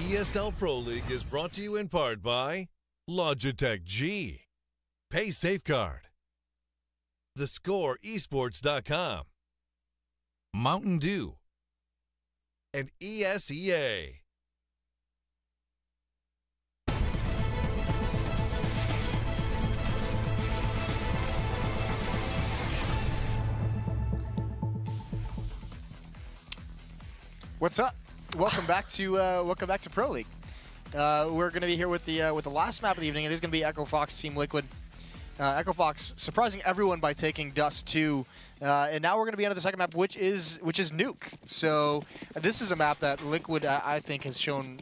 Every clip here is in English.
ESL Pro League is brought to you in part by Logitech G, Pay Safeguard, TheScoreEsports.com, Mountain Dew, and ESEA. What's up? Welcome back to Pro League. We're going to be here with the last map of the evening. It is going to be Echo Fox Team Liquid. Echo Fox surprising everyone by taking Dust 2, and now we're going to be on to the second map, which is Nuke. So this is a map that Liquid I think has shown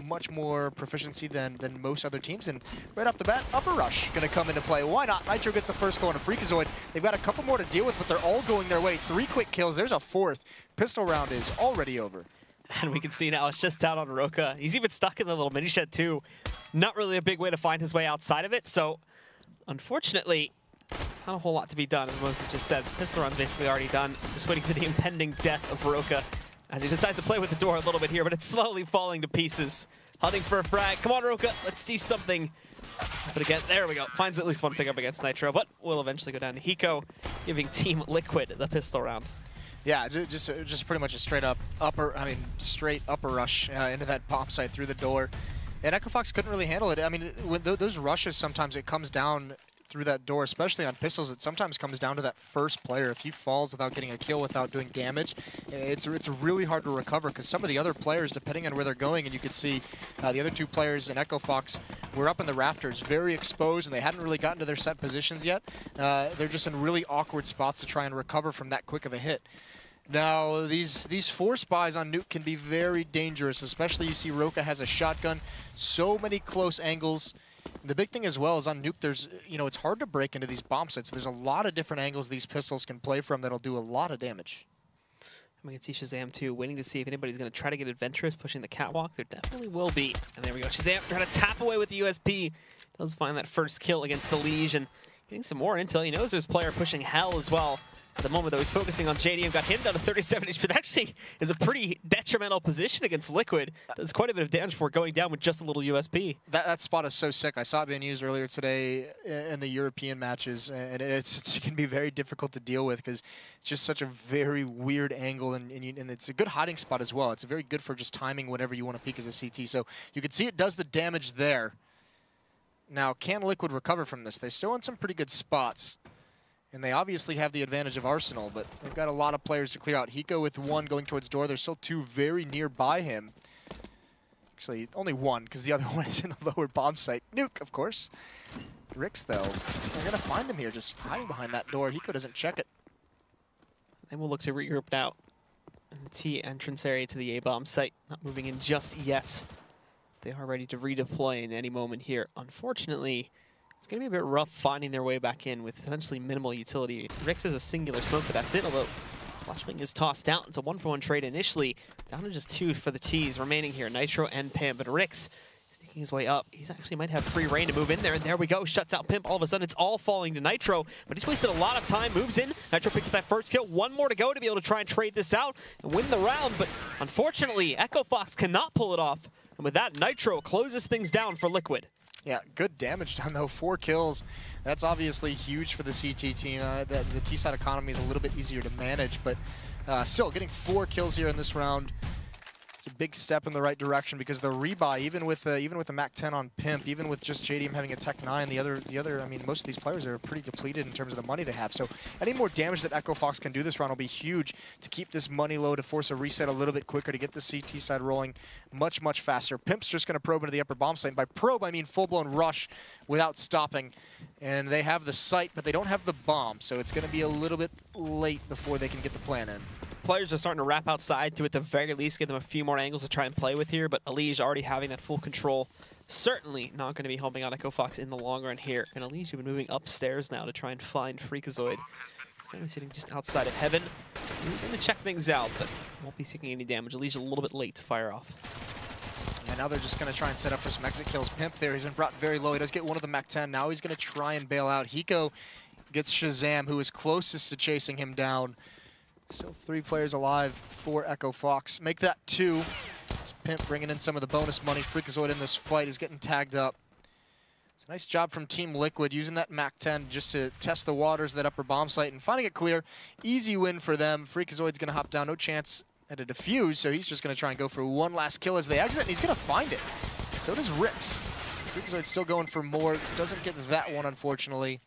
much more proficiency than most other teams. And right off the bat, Upper Rush going to come into play. Why not? Nitro gets the first goal on a Freakazoid. They've got a couple more to deal with, but they're all going their way. 3 quick kills. There's a fourth. Pistol round is already over. And we can see now it's just down on Roka. He's even stuck in the little mini shed too. Not really a big way to find his way outside of it. So unfortunately, not a whole lot to be done, as Moses just said. Pistol run's basically already done. Just waiting for the impending death of Roka as he decides to play with the door a little bit here, but it's slowly falling to pieces. Hunting for a frag. Come on, Roka. Let's see something. But again, there we go. Finds at least one pickup against Nitro, but will eventually go down to Hiko, giving Team Liquid the pistol round. Yeah, just pretty much a straight upper rush into that bomb site through the door. And Echo Fox couldn't really handle it. I mean, when those rushes, sometimes it comes down through that door, especially on pistols. It sometimes comes down to that first player. If he falls without getting a kill, without doing damage, it's really hard to recover, because some of the other players, depending on where they're going, and you could see the other 2 players in Echo Fox were up in the rafters, very exposed, and they hadn't really gotten to their set positions yet. They're just in really awkward spots to try and recover from that quick of a hit. Now, these 4 spies on Nuke can be very dangerous, especially you see Roka has a shotgun, so many close angles. The big thing as well is on Nuke, there's, it's hard to break into these bomb sites. There's a lot of different angles these pistols can play from that'll do a lot of damage. We can see Shazam too, waiting to see if anybody's going to try to get adventurous, pushing the catwalk. There definitely will be. And there we go. Shazam trying to tap away with the USP. Does find that first kill against Salige, and getting some more intel. He knows there's a player pushing Hell as well. At the moment, though, he's focusing on JD and got him down to 37 HP. That actually is a pretty detrimental position against Liquid. Does quite a bit of damage for going down with just a little USP. That spot is so sick. I saw it being used earlier today in the European matches, and it can be very difficult to deal with because it's just such a very weird angle, and it's a good hiding spot as well. It's very good for just timing whenever you want to peek as a CT. So you can see it does the damage there. Now, can Liquid recover from this? They're still in some pretty good spots. And they obviously have the advantage of Arsenal, but they've got a lot of players to clear out. Hiko with 1 going towards door. There's still 2 very nearby him. Actually, only 1, because the other one is in the lower bomb site. Nuke, of course. Rix, though, they're going to find him here, just hiding behind that door. Hiko doesn't check it. Then we'll look to regroup now in the T entrance area to the A bomb site. Not moving in just yet. They are ready to redeploy in any moment here. Unfortunately, it's going to be a bit rough finding their way back in with essentially minimal utility. Rix has a singular smoke, but that's it, although Flashbang is tossed out. It's a 1-for-1 trade initially. Down to just 2 for the T's remaining here, Nitro and Pimp. But Rix is taking his way up. He's actually might have free reign to move in there, and there we go. Shuts out Pimp. All of a sudden, it's all falling to Nitro, but he's wasted a lot of time. Moves in. Nitro picks up that first kill. 1 more to go to be able to try and trade this out and win the round, but unfortunately, Echo Fox cannot pull it off. And with that, Nitro closes things down for Liquid. Yeah, good damage done, though. 4 kills. That's obviously huge for the CT team. The T-side economy is a little bit easier to manage, but still, getting 4 kills here in this round, it's a big step in the right direction, because the rebuy, even with the Mac 10 on Pimp, even with just JDM having a Tech 9, the other, I mean, most of these players are pretty depleted in terms of the money they have. So any more damage that Echo Fox can do this round will be huge to keep this money low, to force a reset a little bit quicker, to get the CT side rolling much, much faster. Pimp's just going to probe into the upper bomb site. And by probe, I mean full-blown rush without stopping. And they have the site, but they don't have the bomb, so it's going to be a little bit late before they can get the plan in. Players are starting to wrap outside to, at the very least, give them a few more angles to try and play with here, but Elige already having that full control. Certainly not going to be helping out Echo Fox in the long run here. And Elige, you've been moving upstairs now to try and find Freakazoid. He's currently sitting just outside of Heaven. He's going to check things out, but won't be taking any damage. Elige a little bit late to fire off. And now they're just going to try and set up for some exit kills. Pimp there, he's been brought very low. He does get one of the Mac 10. Now he's going to try and bail out. Hiko gets Shazam, who is closest to chasing him down. Still 3 players alive for Echo Fox. Make that 2. It's Pimp bringing in some of the bonus money. Freakazoid in this fight is getting tagged up. It's a nice job from Team Liquid using that MAC-10 just to test the waters of that upper bomb site and finding it clear. Easy win for them. Freakazoid's going to hop down. No chance at a defuse, so he's just going to try and go for one last kill as they exit, and he's going to find it. So does Rix. Freakazoid's still going for more. Doesn't get that one, unfortunately.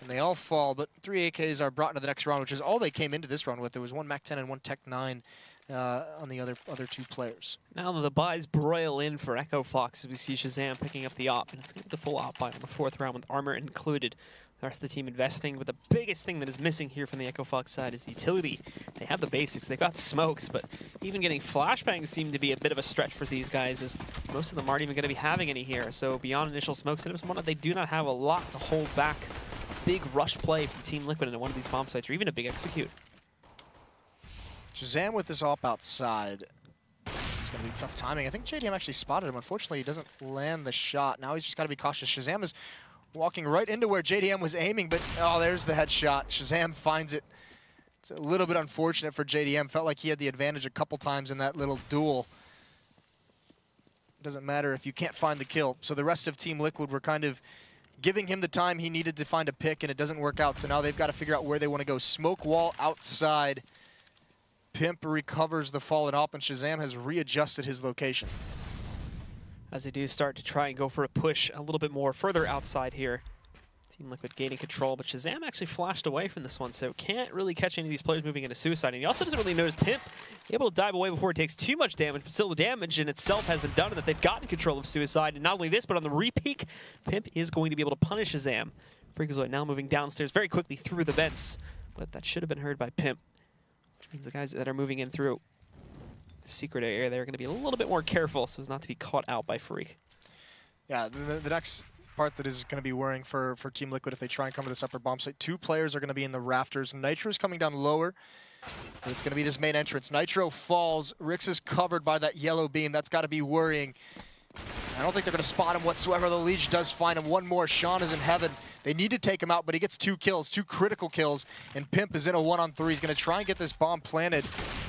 And they all fall, but 3 AKs are brought into the next round, which is all they came into this round with. There was one MAC-10 and one Tech-9 on the other two players. Now the buys broil in for Echo Fox as we see Shazam picking up the op, and it's going to be the full op buy on the 4th round with armor included. The rest of the team investing, but the biggest thing that is missing here from the Echo Fox side is utility. They have the basics, they've got smokes, but even getting flashbangs seem to be a bit of a stretch for these guys, as most of them aren't even going to be having any here. So beyond initial smoke setups, one, they do not have a lot to hold back big rush play from Team Liquid into one of these bomb sites, or even a big execute. Shazam with this op outside. This is going to be tough timing. I think JDM actually spotted him. Unfortunately, he doesn't land the shot. Now he's just got to be cautious. Shazam is walking right into where JDM was aiming, but oh, there's the headshot. Shazam finds it. It's a little bit unfortunate for JDM. Felt like he had the advantage a couple times in that little duel. Doesn't matter if you can't find the kill. So the rest of Team Liquid were kind of giving him the time he needed to find a pick, and it doesn't work out. So now they've got to figure out where they want to go. Smoke wall outside. Pimp recovers the fallen op, and Shazam has readjusted his location. As they do start to try and go for a push a little bit more further outside here. Team Liquid gaining control, but Shazam actually flashed away from this one, so can't really catch any of these players moving into suicide. And he also doesn't really notice Pimp able to dive away before it takes too much damage, but still the damage in itself has been done and that they've gotten control of suicide. And not only this, but on the re-peek, Pimp is going to be able to punish Shazam. Freakazoid now moving downstairs very quickly through the vents, but that should have been heard by Pimp. Which means the guys that are moving in through the secret area, they're going to be a little bit more careful so as not to be caught out by Freak. Yeah, the next part that is going to be worrying for Team Liquid if they try and come to this upper bomb site. 2 players are going to be in the rafters. Nitro's coming down lower, but it's going to be this main entrance. Nitro falls. Rix is covered by that yellow beam. That's got to be worrying. I don't think they're going to spot him whatsoever. The Leech does find him. One more. Sean is in heaven. They need to take him out, but he gets 2 kills, 2 critical kills, and Pimp is in a 1-on-3. He's going to try and get this bomb planted,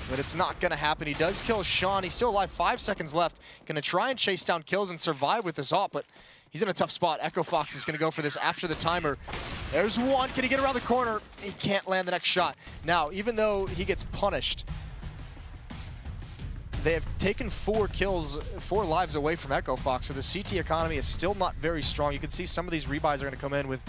but it's not going to happen. He does kill Sean. He's still alive. 5 seconds left. Going to try and chase down kills and survive with this op, but he's in a tough spot. Echo Fox is going to go for this after the timer. There's one. Can he get around the corner? He can't land the next shot. Now, even though he gets punished, they have taken 4 kills, 4 lives away from Echo Fox, so the CT economy is still not very strong. You can see some of these rebuys are going to come in with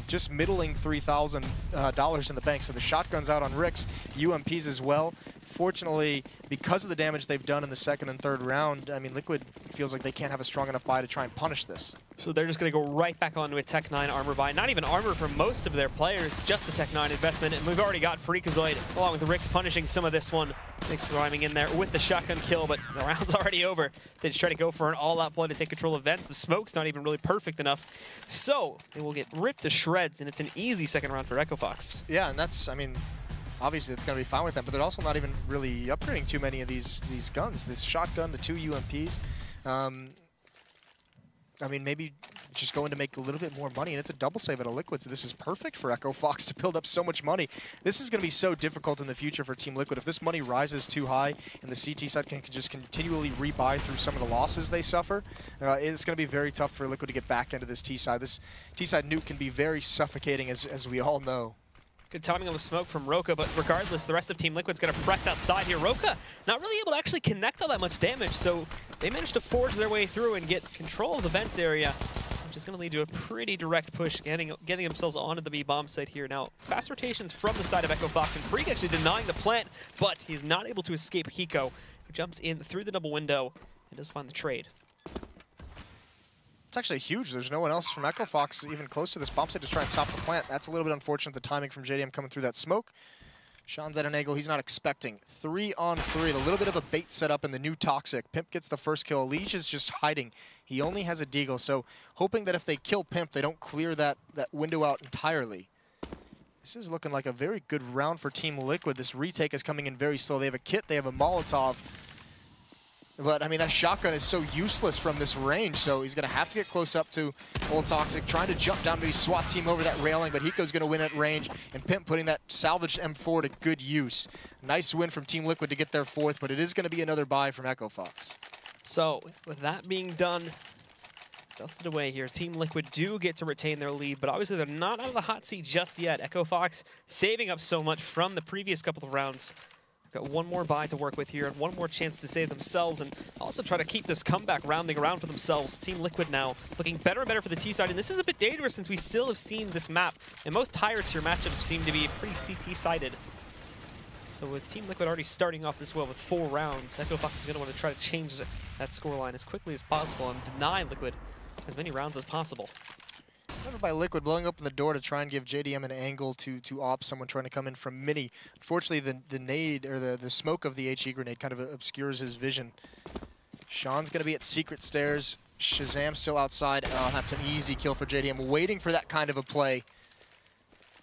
just middling $3,000 in the bank. So the shotgun's out on Rix, UMPs as well. Fortunately, because of the damage they've done in the 2nd and 3rd round, I mean, Liquid feels like they can't have a strong enough buy to try and punish this. So they're just going to go right back onto a Tech-9 armor buy. Not even armor for most of their players, just the Tech-9 investment. And we've already got Freakazoid, along with the Rix, punishing some of this one. Rix climbing in there with the shotgun kill, but the round's already over. They just try to go for an all-out play to take control of vents. The smoke's not even really perfect enough. So they will get ripped to shreds, and it's an easy 2nd round for Echo Fox. Yeah, and that's, I mean, obviously it's going to be fine with them, but they're also not even really upgrading too many of these guns. This shotgun, the 2 UMPs. I mean, maybe just going to make a little bit more money, and it's a double save at a Liquid, so this is perfect for Echo Fox to build up so much money. This is going to be so difficult in the future for Team Liquid. If this money rises too high and the CT side can just continually rebuy through some of the losses they suffer, it's going to be very tough for Liquid to get back into this T side. This T side nuke can be very suffocating, as we all know. Good timing on the smoke from Roka, but regardless, the rest of Team Liquid's going to press outside here. Roka not really able to actually connect all that much damage, so they managed to forge their way through and get control of the vents area, which is going to lead to a pretty direct push, getting themselves onto the B bomb site here. Now, fast rotations from the side of Echo Fox, and Freak actually denying the plant, but he's not able to escape Hiko, who jumps in through the double window and does find the trade. It's actually huge. There's no one else from Echo Fox even close to this bomb site to try and stop the plant. That's a little bit unfortunate, the timing from JDM coming through that smoke. Sean's at an angle he's not expecting. 3-on-3, a little bit of a bait set up in the new Toxic. Pimp gets the first kill. Leech is just hiding. He only has a deagle, so hoping that if they kill Pimp, they don't clear that window out entirely. This is looking like a very good round for Team Liquid. This retake is coming in very slow. They have a kit, they have a Molotov. But, I mean, that shotgun is so useless from this range, so he's going to have to get close up to Old Toxic, trying to jump down, maybe SWAT team over that railing, but Hiko's going to win at range, and Pimp putting that salvaged M4 to good use. Nice win from Team Liquid to get their 4th, but it is going to be another buy from Echo Fox. So, with that being done, dusted away here, Team Liquid do get to retain their lead, but obviously they're not out of the hot seat just yet. Echo Fox saving up so much from the previous couple of rounds. Got one more bye to work with here and one more chance to save themselves and also try to keep this comeback rounding around for themselves. Team Liquid now looking better and better for the T side, and this is a bit dangerous since we still have seen this map, and most higher tier matchups seem to be pretty CT-sided. So with Team Liquid already starting off this well with 4 rounds, Echo Fox is going to want to try to change that scoreline as quickly as possible and deny Liquid as many rounds as possible. Clever by Liquid, blowing open the door to try and give JDM an angle to op someone trying to come in from mini. Unfortunately, the nade, or the smoke of the HE grenade kind of obscures his vision. Sean's going to be at secret stairs. Shazam still outside. Oh, that's an easy kill for JDM, waiting for that kind of a play.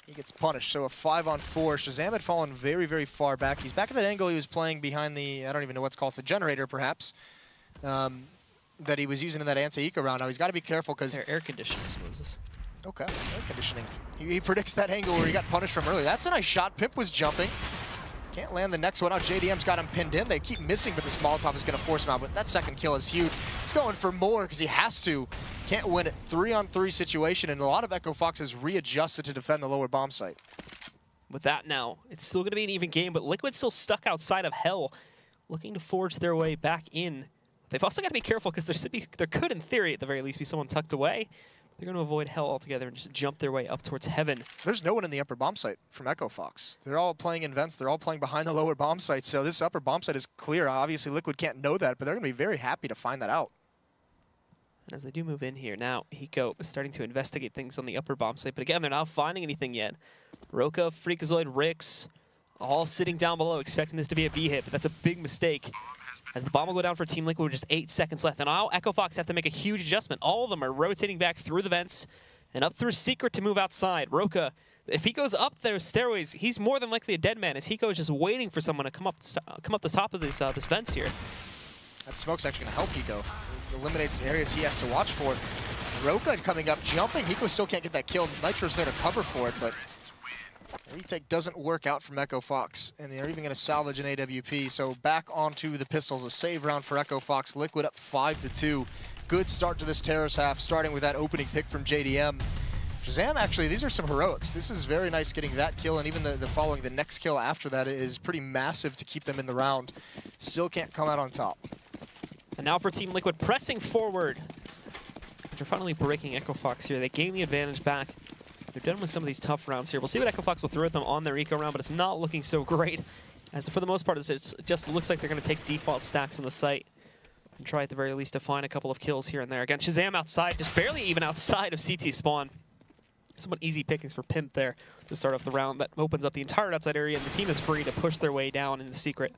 He gets punished, so a 5-on-4. Shazam had fallen very, very far back. He's back at that angle he was playing behind the, I don't even know what's called, the generator, perhaps, that he was using in that anti-eco round. Now, he's got to be careful because... They're air conditioners, Moses. Okay, air conditioning. He predicts that angle where he got punished from earlier. That's a nice shot. Pimp was jumping. Can't land the next one out. JDM's got him pinned in. They keep missing, but this Molotov is going to force him out. But that second kill is huge. He's going for more because he has to. Can't win it. 3-on-3 situation, and a lot of Echo Fox has readjusted to defend the lower bomb site. With that now, it's still going to be an even game, but Liquid's still stuck outside of Hell, looking to forge their way back in. They've also got to be careful because there could, in theory, at the very least, be someone tucked away. They're going to avoid Hell altogether and just jump their way up towards Heaven. There's no one in the upper bomb site from Echo Fox. They're all playing in vents. They're all playing behind the lower bomb site. So this upper bomb site is clear. Obviously, Liquid can't know that, but they're going to be very happy to find that out. And as they do move in here, now Hiko is starting to investigate things on the upper bomb site. But again, they're not finding anything yet. Roka, Freakazoid, Rix, all sitting down below, expecting this to be a B hit, but that's a big mistake. As the bomb will go down for Team Liquid with just 8 seconds left. And now Echo Fox have to make a huge adjustment. All of them are rotating back through the vents and up through Secret to move outside. Roka, if he goes up those stairways, he's more than likely a dead man, as Hiko is just waiting for someone to come up the top of this vents here. That smoke's actually going to help Hiko. It eliminates areas he has to watch for. Roka coming up, jumping. Hiko still can't get that kill. Nitro's there to cover for it, but retake doesn't work out from Echo Fox, and they're even going to salvage an AWP. So back onto the pistols, a save round for Echo Fox. Liquid up 5-2. Good start to this Terrace half, starting with that opening pick from JDM. Shazam, actually, these are some heroics. This is very nice getting that kill, and even the following, the next kill after that is pretty massive to keep them in the round. Still can't come out on top. And now for Team Liquid, pressing forward. They're finally breaking Echo Fox here. They gain the advantage back. They're done with some of these tough rounds here. We'll see what Echo Fox will throw at them on their eco round, but it's not looking so great. As for the most part, it just looks like they're going to take default stacks on the site and try at the very least to find a couple of kills here and there. Again, Shazam outside, just barely even outside of CT spawn. Somewhat easy pickings for Pimp there to start off the round. That opens up the entire outside area, and the team is free to push their way down into Secret.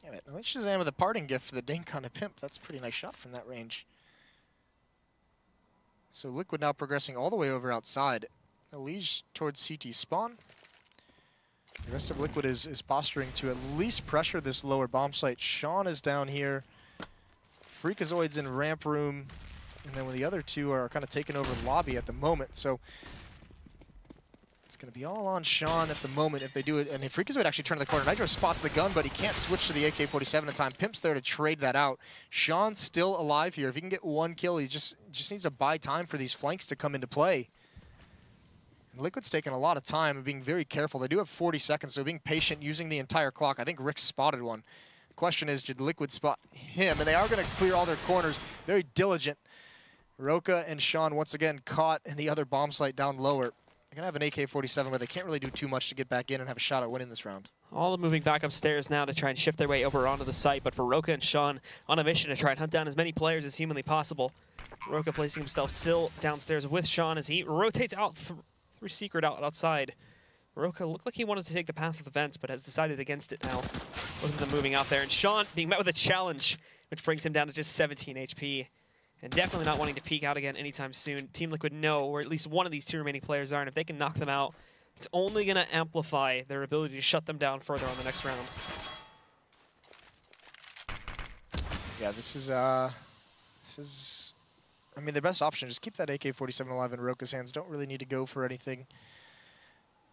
Yeah, at least Shazam with a parting gift for the dink on a Pimp. That's a pretty nice shot from that range. So Liquid now progressing all the way over outside. Elige towards CT spawn. The rest of Liquid is posturing to at least pressure this lower bomb site. Sean is down here. Freakazoid's in ramp room. And then the other two are kind of taking over lobby at the moment. So it's going to be all on Sean at the moment if they do it. And if Freakazoid actually turn the corner, Nitro spots the gun, but he can't switch to the AK-47 in time. Pimp's there to trade that out. Sean's still alive here. If he can get one kill, he just needs to buy time for these flanks to come into play. And Liquid's taking a lot of time and being very careful. They do have 40 seconds, so being patient, using the entire clock. I think Rick spotted one. The question is, did Liquid spot him? And they are going to clear all their corners. Very diligent. Roka and Sean once again caught in the other bomb site down lower. They're going to have an AK-47 where they can't really do too much to get back in and have a shot at winning this round. All moving back upstairs now to try and shift their way over onto the site, but for Roka and Sean on a mission to try and hunt down as many players as humanly possible. Roka placing himself still downstairs with Sean as he rotates out through Secret outside. Roka looked like he wanted to take the path of the vents, but has decided against it now. Both of them moving out there, and Sean being met with a challenge, which brings him down to just 17 HP. And definitely not wanting to peek out again anytime soon. Team Liquid know where at least one of these two remaining players are, and if they can knock them out, it's only going to amplify their ability to shut them down further on the next round. Yeah, this is, I mean, the best option, just keep that AK-47 alive in Roka's hands. Don't really need to go for anything.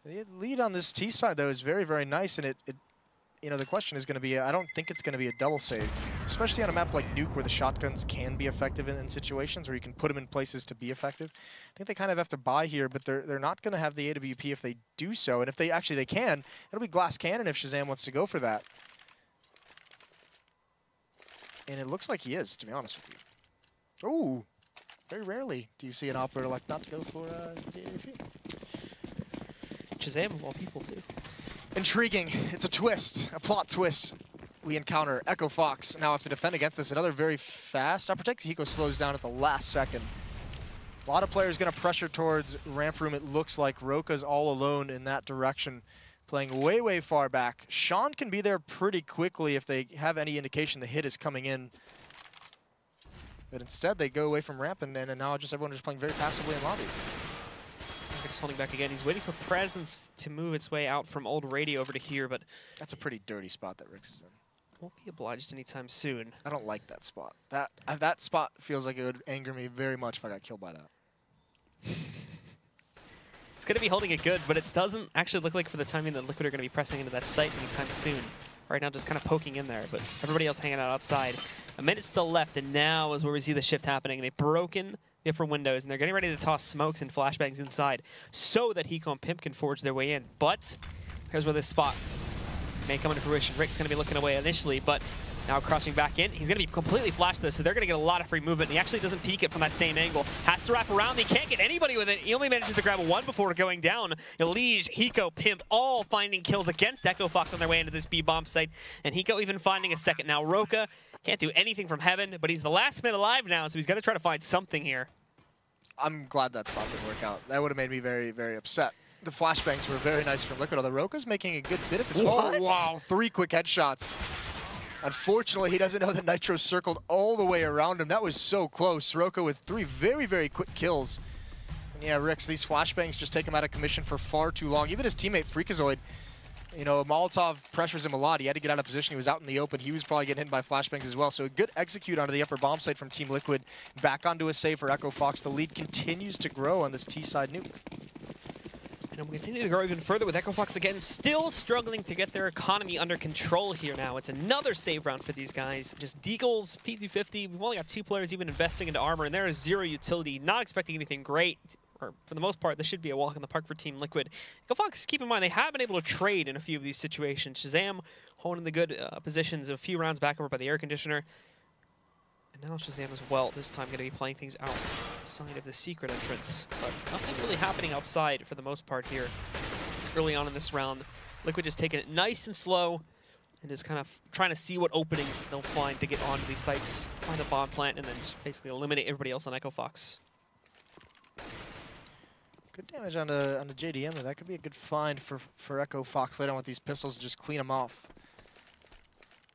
The lead on this T side, though, is very, very nice, and it you know, the question is going to be, I don't think it's going to be a double save. especially on a map like Nuke where the shotguns can be effective in situations where you can put them in places to be effective. I think they kind of have to buy here, but they're not going to have the AWP if they do so. And if they actually can, it'll be Glass Cannon if Shazam wants to go for that. And it looks like he is, to be honest with you. Ooh, very rarely do you see an operator like not to go for the AWP. Shazam of all people, too. Intriguing. It's a twist, a plot twist. We encounter Echo Fox now have to defend against this. Another very fast protect. Hiko slows down at the last second. A lot of players going to pressure towards ramp room. It looks like Roka's all alone in that direction, playing way, way far back. Sean can be there pretty quickly if they have any indication the hit is coming in. But instead, they go away from ramp, and now just everyone just playing very passively in lobby. Just holding back again. He's waiting for Presence to move its way out from old radio over to here, but that's a pretty dirty spot that Rix is in. Won't be obliged anytime soon. I don't like that spot. That spot feels like it would anger me very much if I got killed by that. It's going to be holding it good, but it doesn't actually look like for the timing that Liquid are going to be pressing into that site anytime soon. Right now, just kind of poking in there, but everybody else hanging out outside. A minute still left, and now is where we see the shift happening. They've broken the upper windows, and they're getting ready to toss smokes and flashbangs inside so that Hiko and Pimp can forge their way in. But here's where this spot may come into fruition. Rick's going to be looking away initially, but now crouching back in. He's going to be completely flashed, though, so they're going to get a lot of free movement. And he actually doesn't peek it from that same angle. Has to wrap around. He can't get anybody with it. He only manages to grab one before going down. Elige, Hiko, Pimp, all finding kills against Echo Fox on their way into this B-bomb site. And Hiko even finding a second now. Roka can't do anything from heaven, but he's the last man alive now, so he's going to try to find something here. I'm glad that spot didn't work out. That would have made me very, very upset. The flashbangs were very nice from Liquid, although Roka's making a good bit of this. What? Oh, wow. 3 quick headshots. Unfortunately, he doesn't know that Nitro circled all the way around him. That was so close. Roka with 3 very, very quick kills. And yeah, Rix, these flashbangs just take him out of commission for far too long. Even his teammate, Freakazoid, you know, Molotov pressures him a lot. He had to get out of position. He was out in the open. He was probably getting hit by flashbangs as well. So a good execute onto the upper bomb site from Team Liquid. Back onto a save for Echo Fox. The lead continues to grow on this T-side nuke. And we continue to grow even further with Echo Fox again, still struggling to get their economy under control here now. It's another save round for these guys. Just Deagles, P250. We've only got 2 players even investing into armor, and there is 0 utility. Not expecting anything great. Or for the most part, this should be a walk in the park for Team Liquid. Echo Fox, keep in mind, they have been able to trade in a few of these situations. Shazam holding the good positions a few rounds back over by the air conditioner. And now Shazam as well, this time going to be playing things outside of the secret entrance. But nothing really happening outside for the most part here early on in this round. Liquid just taking it nice and slow and just kind of trying to see what openings they'll find to get onto these sites, find the bomb plant, and then just basically eliminate everybody else on Echo Fox. Good damage on the JDM. That could be a good find for Echo Fox later on with these pistols and just clean them off.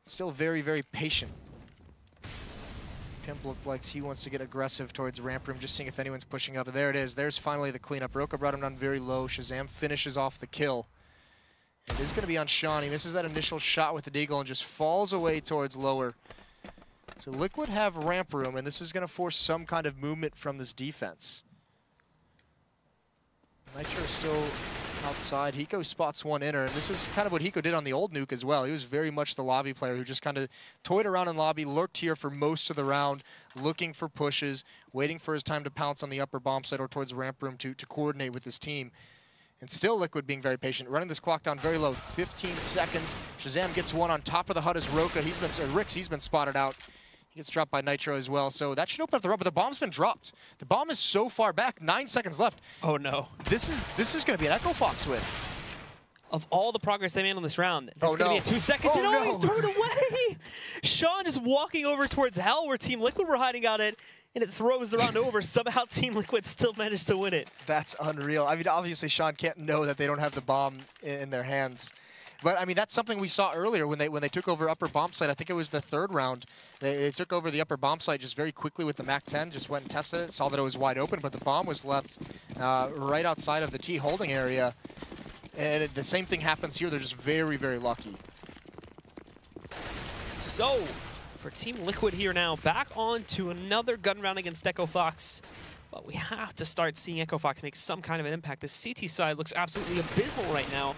Still very, very patient. Pimp looked like he wants to get aggressive towards ramp room, just seeing if anyone's pushing up. There it is. There's finally the cleanup. Roka brought him down very low. Shazam finishes off the kill. It is going to be on Sean. He misses that initial shot with the Deagle and just falls away towards lower. So Liquid have ramp room, and this is going to force some kind of movement from this defense. Nitro still outside. Hiko spots one inner, and this is kind of what Hiko did on the old Nuke as well. He was very much the lobby player who just kind of toyed around in lobby, lurked here for most of the round, looking for pushes, waiting for his time to pounce on the upper bomb site or towards ramp room to coordinate with his team. And still Liquid being very patient, running this clock down very low, 15 seconds. Shazam gets one on top of the hut as Roka. Rix, he's been spotted out. He gets dropped by Nitro as well, so that should open up the run, but the bomb's been dropped. The bomb is so far back, 9 seconds left. Oh no. This is going to be an Echo Fox win. Of all the progress they made on this round, that's going to be a 2 seconds, and he threw it away! Sean is walking over towards hell where Team Liquid were hiding out it, and it throws the round over. Somehow Team Liquid still managed to win it. That's unreal. I mean, obviously Sean can't know that they don't have the bomb in their hands. But I mean, that's something we saw earlier when they took over upper bomb site. I think it was the 3rd round. They took over the upper bomb site just very quickly with the MAC-10. Just went and tested it, saw that it was wide open, but the bomb was left right outside of the T holding area. And the same thing happens here. They're just very, very lucky. So, for Team Liquid here now, back on to another gun round against Echo Fox. But we have to start seeing Echo Fox make some kind of an impact. The CT side looks absolutely abysmal right now.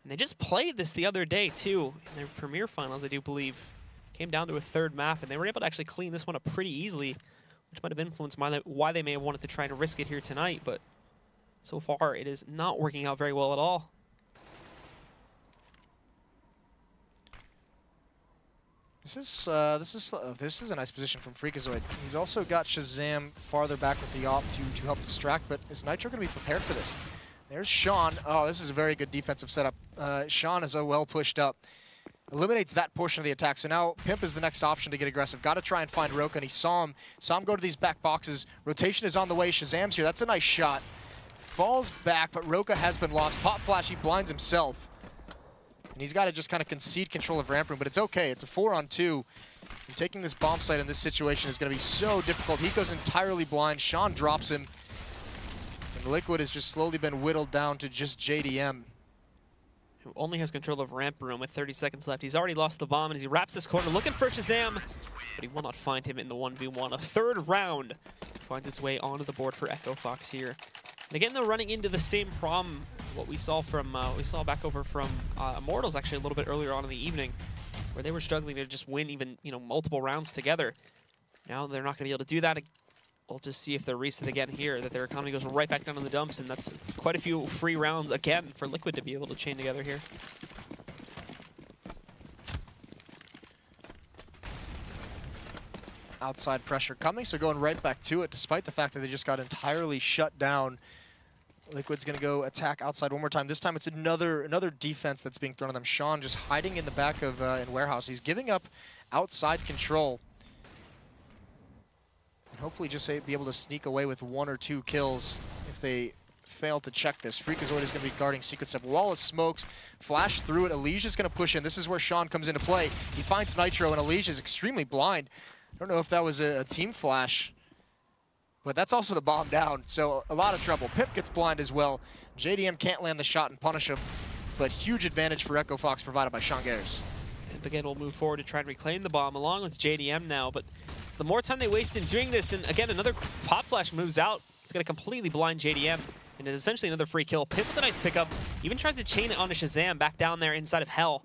And they just played this the other day, too, in their Premier Finals, I do believe. Came down to a third map, and they were able to actually clean this one up pretty easily, which might have influenced why they may have wanted to try and risk it here tonight, but so far it is not working out very well at all. This is a nice position from Freakazoid. He's also got Shazam farther back with the op to help distract, but is Nitro going to be prepared for this? There's Sean. Oh, this is a very good defensive setup. Sean is well pushed up. Eliminates that portion of the attack. So now Pimp is the next option to get aggressive. Got to try and find Roka, and he saw him go to these back boxes. Rotation is on the way. Shazam's here. That's a nice shot. Falls back, but Roka has been lost. Pop Flash, he blinds himself. And he's got to just kind of concede control of ramp room, but it's okay. It's a 4-on-2. And taking this bomb site in this situation is going to be so difficult. He goes entirely blind. Sean drops him. And Liquid has just slowly been whittled down to just JDM, who only has control of ramp room with 30 seconds left. He's already lost the bomb, and as he wraps this corner, looking for Shazam, but he will not find him in the 1v1. A third round finds its way onto the board for Echo Fox here. And again, they're running into the same problem what we saw back over from Immortals actually a little bit earlier on in the evening, where they were struggling to just win even multiple rounds together. Now they're not going to be able to do that. We'll just see if they're reset again here, that their economy goes right back down in the dumps, and that's quite a few free rounds again for Liquid to be able to chain together here. Outside pressure coming, so going right back to it, despite the fact that they just got entirely shut down. Liquid's going to go attack outside one more time. This time it's another defense that's being thrown at them. Sean just hiding in the back of in Warehouse. He's giving up outside control. And hopefully just be able to sneak away with 1 or 2 kills if they fail to check this. Freakazoid is going to be guarding Secret Step. Wall of smokes, flash through it. Alicia's going to push in. This is where Sean comes into play. He finds Nitro, and Alicia's extremely blind. I don't know if that was a team flash, but that's also the bomb down, so a lot of trouble. Pip gets blind as well. JDM can't land the shot and punish him, but huge advantage for Echo Fox provided by Sean Gares. And again, we'll move forward to try and reclaim the bomb along with JDM now, but the more time they waste in doing this, and again, another pop flash moves out, it's going to completely blind JDM, and it's essentially another free kill. Pip with a nice pickup, even tries to chain it onto Shazam back down there inside of Hell.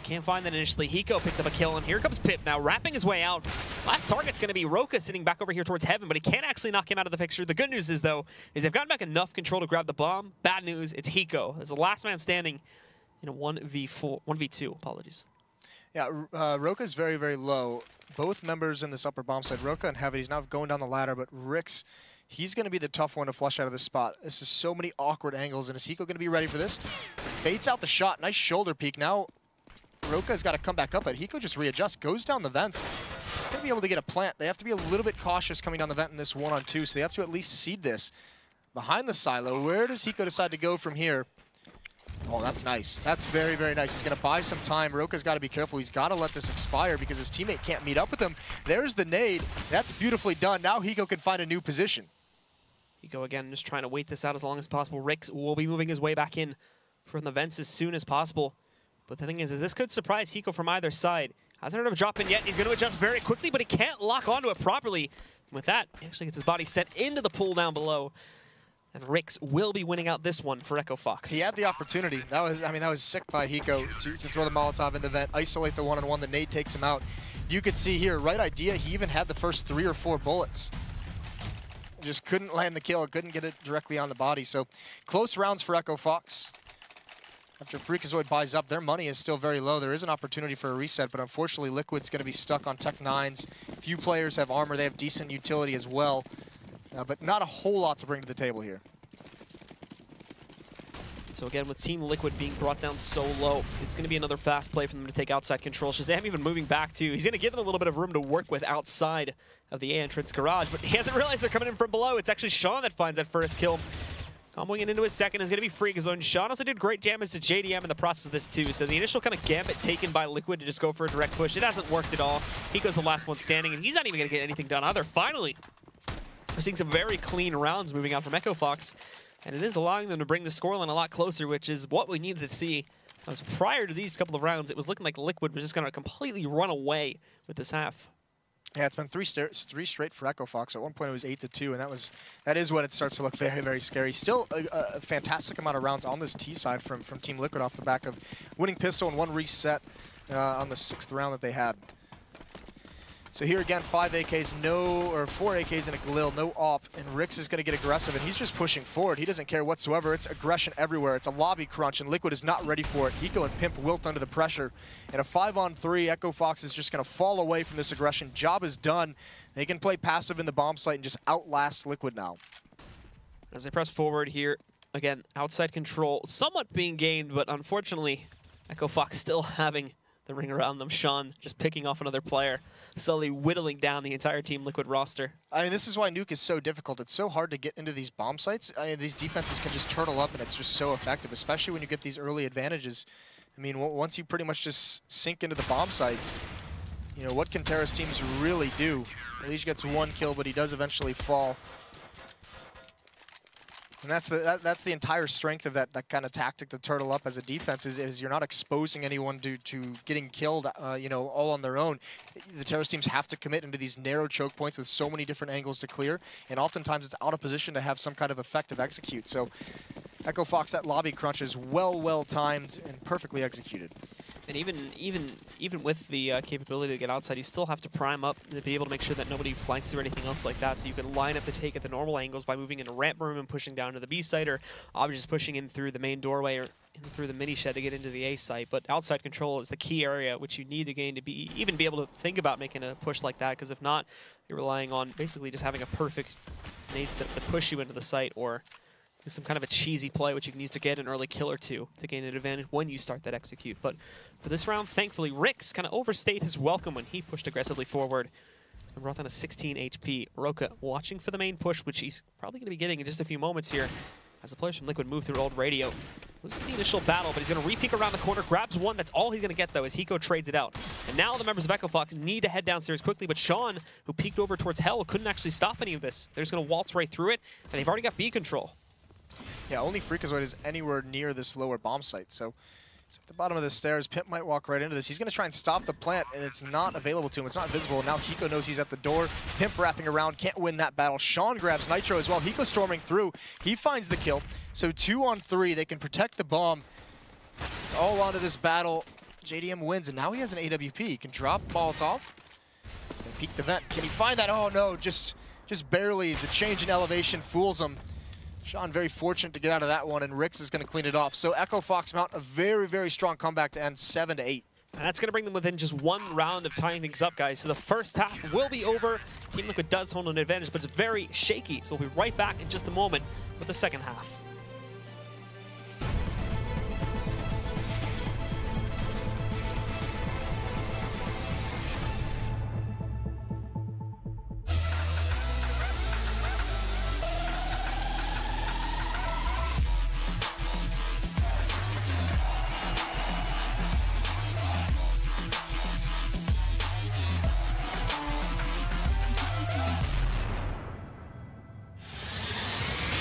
Can't find that initially. Hiko picks up a kill, and here comes Pip now, wrapping his way out. Last target's going to be Roka sitting back over here towards Heaven, but he can't actually knock him out of the picture. The good news is, though, is they've gotten back enough control to grab the bomb. Bad news, it's Hiko. As the last man standing in a 1v2, apologies. Yeah, Roka's very, very low. Both members in this upper bomb side, Roka and Heaven, he's now going down the ladder, but Rix, he's going to be the tough one to flush out of this spot. This is so many awkward angles, and is Hiko going to be ready for this? Baits out the shot. Nice shoulder peek. Now Roka's got to come back up, but Hiko just readjusts, goes down the vents. He's going to be able to get a plant. They have to be a little bit cautious coming down the vent in this 1-on-2, so they have to at least seed this. Behind the silo, where does Hiko decide to go from here? Oh, that's nice. That's very, very nice. He's going to buy some time. Roka's got to be careful. He's got to let this expire because his teammate can't meet up with him. There's the nade. That's beautifully done. Now Hiko can find a new position. Hiko, again, just trying to wait this out as long as possible. Rix will be moving his way back in from the vents as soon as possible. But the thing is this could surprise Hiko from either side. Hasn't heard of dropping yet. He's going to adjust very quickly, but he can't lock onto it properly. And with that, he actually gets his body set into the pool down below. And Rix will be winning out this one for Echo Fox. He had the opportunity. That was sick by Hiko to throw the Molotov in the vent, isolate the 1-on-1. The nade takes him out. You could see here, right idea, he even had the first 3 or 4 bullets. Just couldn't land the kill, couldn't get it directly on the body. So close rounds for Echo Fox. After Freakazoid buys up, their money is still very low. There is an opportunity for a reset, but unfortunately Liquid's going to be stuck on Tech 9s. Few players have armor. They have decent utility as well, but not a whole lot to bring to the table here. So again, with Team Liquid being brought down so low, it's going to be another fast play for them to take outside control. Shazam even moving back too. He's going to give them a little bit of room to work with outside of the A entrance garage, but he hasn't realized they're coming in from below. It's actually Sean that finds that first kill. Comboing into his second is going to be Freakazoid. Sean also did great damage to JDM in the process of this too, so the initial kind of gambit taken by Liquid to just go for a direct push, it hasn't worked at all. Hiko's the last one standing, and he's not even going to get anything done either. Finally, we're seeing some very clean rounds moving out from Echo Fox, and it is allowing them to bring the scoreline a lot closer, which is what we needed to see. As prior to these couple of rounds, it was looking like Liquid was just going to completely run away with this half. Yeah, it's been three straight for Echo Fox. At one point it was 8-2, and that is when it starts to look very, very scary. Still a fantastic amount of rounds on this T side from Team Liquid off the back of winning pistol and 1 reset on the 6th round that they had. So here again, 5 AKs, or 4 AKs and a Galil, no AWP, and Rix is going to get aggressive, and he's just pushing forward. He doesn't care whatsoever. It's aggression everywhere. It's a lobby crunch, and Liquid is not ready for it. Hiko and Pimp wilt under the pressure. And a 5-on-3, Echo Fox is just going to fall away from this aggression. Job is done. They can play passive in the bomb site and just outlast Liquid now. As they press forward here, again, outside control somewhat being gained, but unfortunately, Echo Fox still having the ring around them. Sean just picking off another player, slowly whittling down the entire Team Liquid roster. I mean, this is why Nuke is so difficult. It's so hard to get into these bomb sites. I mean, these defenses can just turtle up, and it's just so effective, especially when you get these early advantages. I mean, once you pretty much just sink into the bomb sites, you know, what can Terra's teams really do? Elige gets 1 kill, but he does eventually fall. And that's the entire strength of that kind of tactic to turtle up as a defense is you're not exposing anyone to getting killed, you know, all on their own. The Terrace teams have to commit into these narrow choke points with so many different angles to clear, and oftentimes it's out of position to have some kind of effective execute. So Echo Fox, that lobby crunch is well timed and perfectly executed. And even with the capability to get outside, you still have to prime up to be able to make sure that nobody flanks you or anything else like that. So you can line up the take at the normal angles by moving into ramp room and pushing down to the B site, or obviously just pushing in through the main doorway or in through the mini shed to get into the A site. But outside control is the key area which you need to gain to even be able to think about making a push like that. Because if not, you're relying on basically just having a perfect nade set to push you into the site, or some kind of a cheesy play which you can use to get an early kill or two to gain an advantage when you start that execute. But for this round, thankfully, Rix kind of overstayed his welcome when he pushed aggressively forward and brought down a 16 HP. Roka watching for the main push, which he's probably going to be getting in just a few moments here as the players from Liquid move through old radio. Losing the initial battle, but he's going to re-peek around the corner, grabs one. That's all he's going to get, though, as Hiko trades it out. And now the members of Echo Fox need to head downstairs quickly, but Sean, who peeked over towards Hell, couldn't actually stop any of this. They're just going to waltz right through it, and they've already got B control. Yeah, only Freakazoid is anywhere near this lower bomb site, so at the bottom of the stairs. Pimp might walk right into this. He's going to try and stop the plant, and it's not available to him. It's not visible. Now Hiko knows he's at the door. Pimp wrapping around, can't win that battle. Sean grabs Nitro as well. Hiko storming through. He finds the kill. So 2 on 3. They can protect the bomb. It's all onto this battle. JDM wins, and now he has an AWP. He can drop Molotov. He's going to peek the vent. Can he find that? Oh, no, just barely. The change in elevation fools him. Sean very fortunate to get out of that one, and Rix is going to clean it off. So Echo Fox mount a very strong comeback to end 7-8. And that's going to bring them within just 1 round of tying things up, guys. So the first half will be over. Team Liquid does hold an advantage, but it's very shaky. So we'll be right back in just a moment with the second half.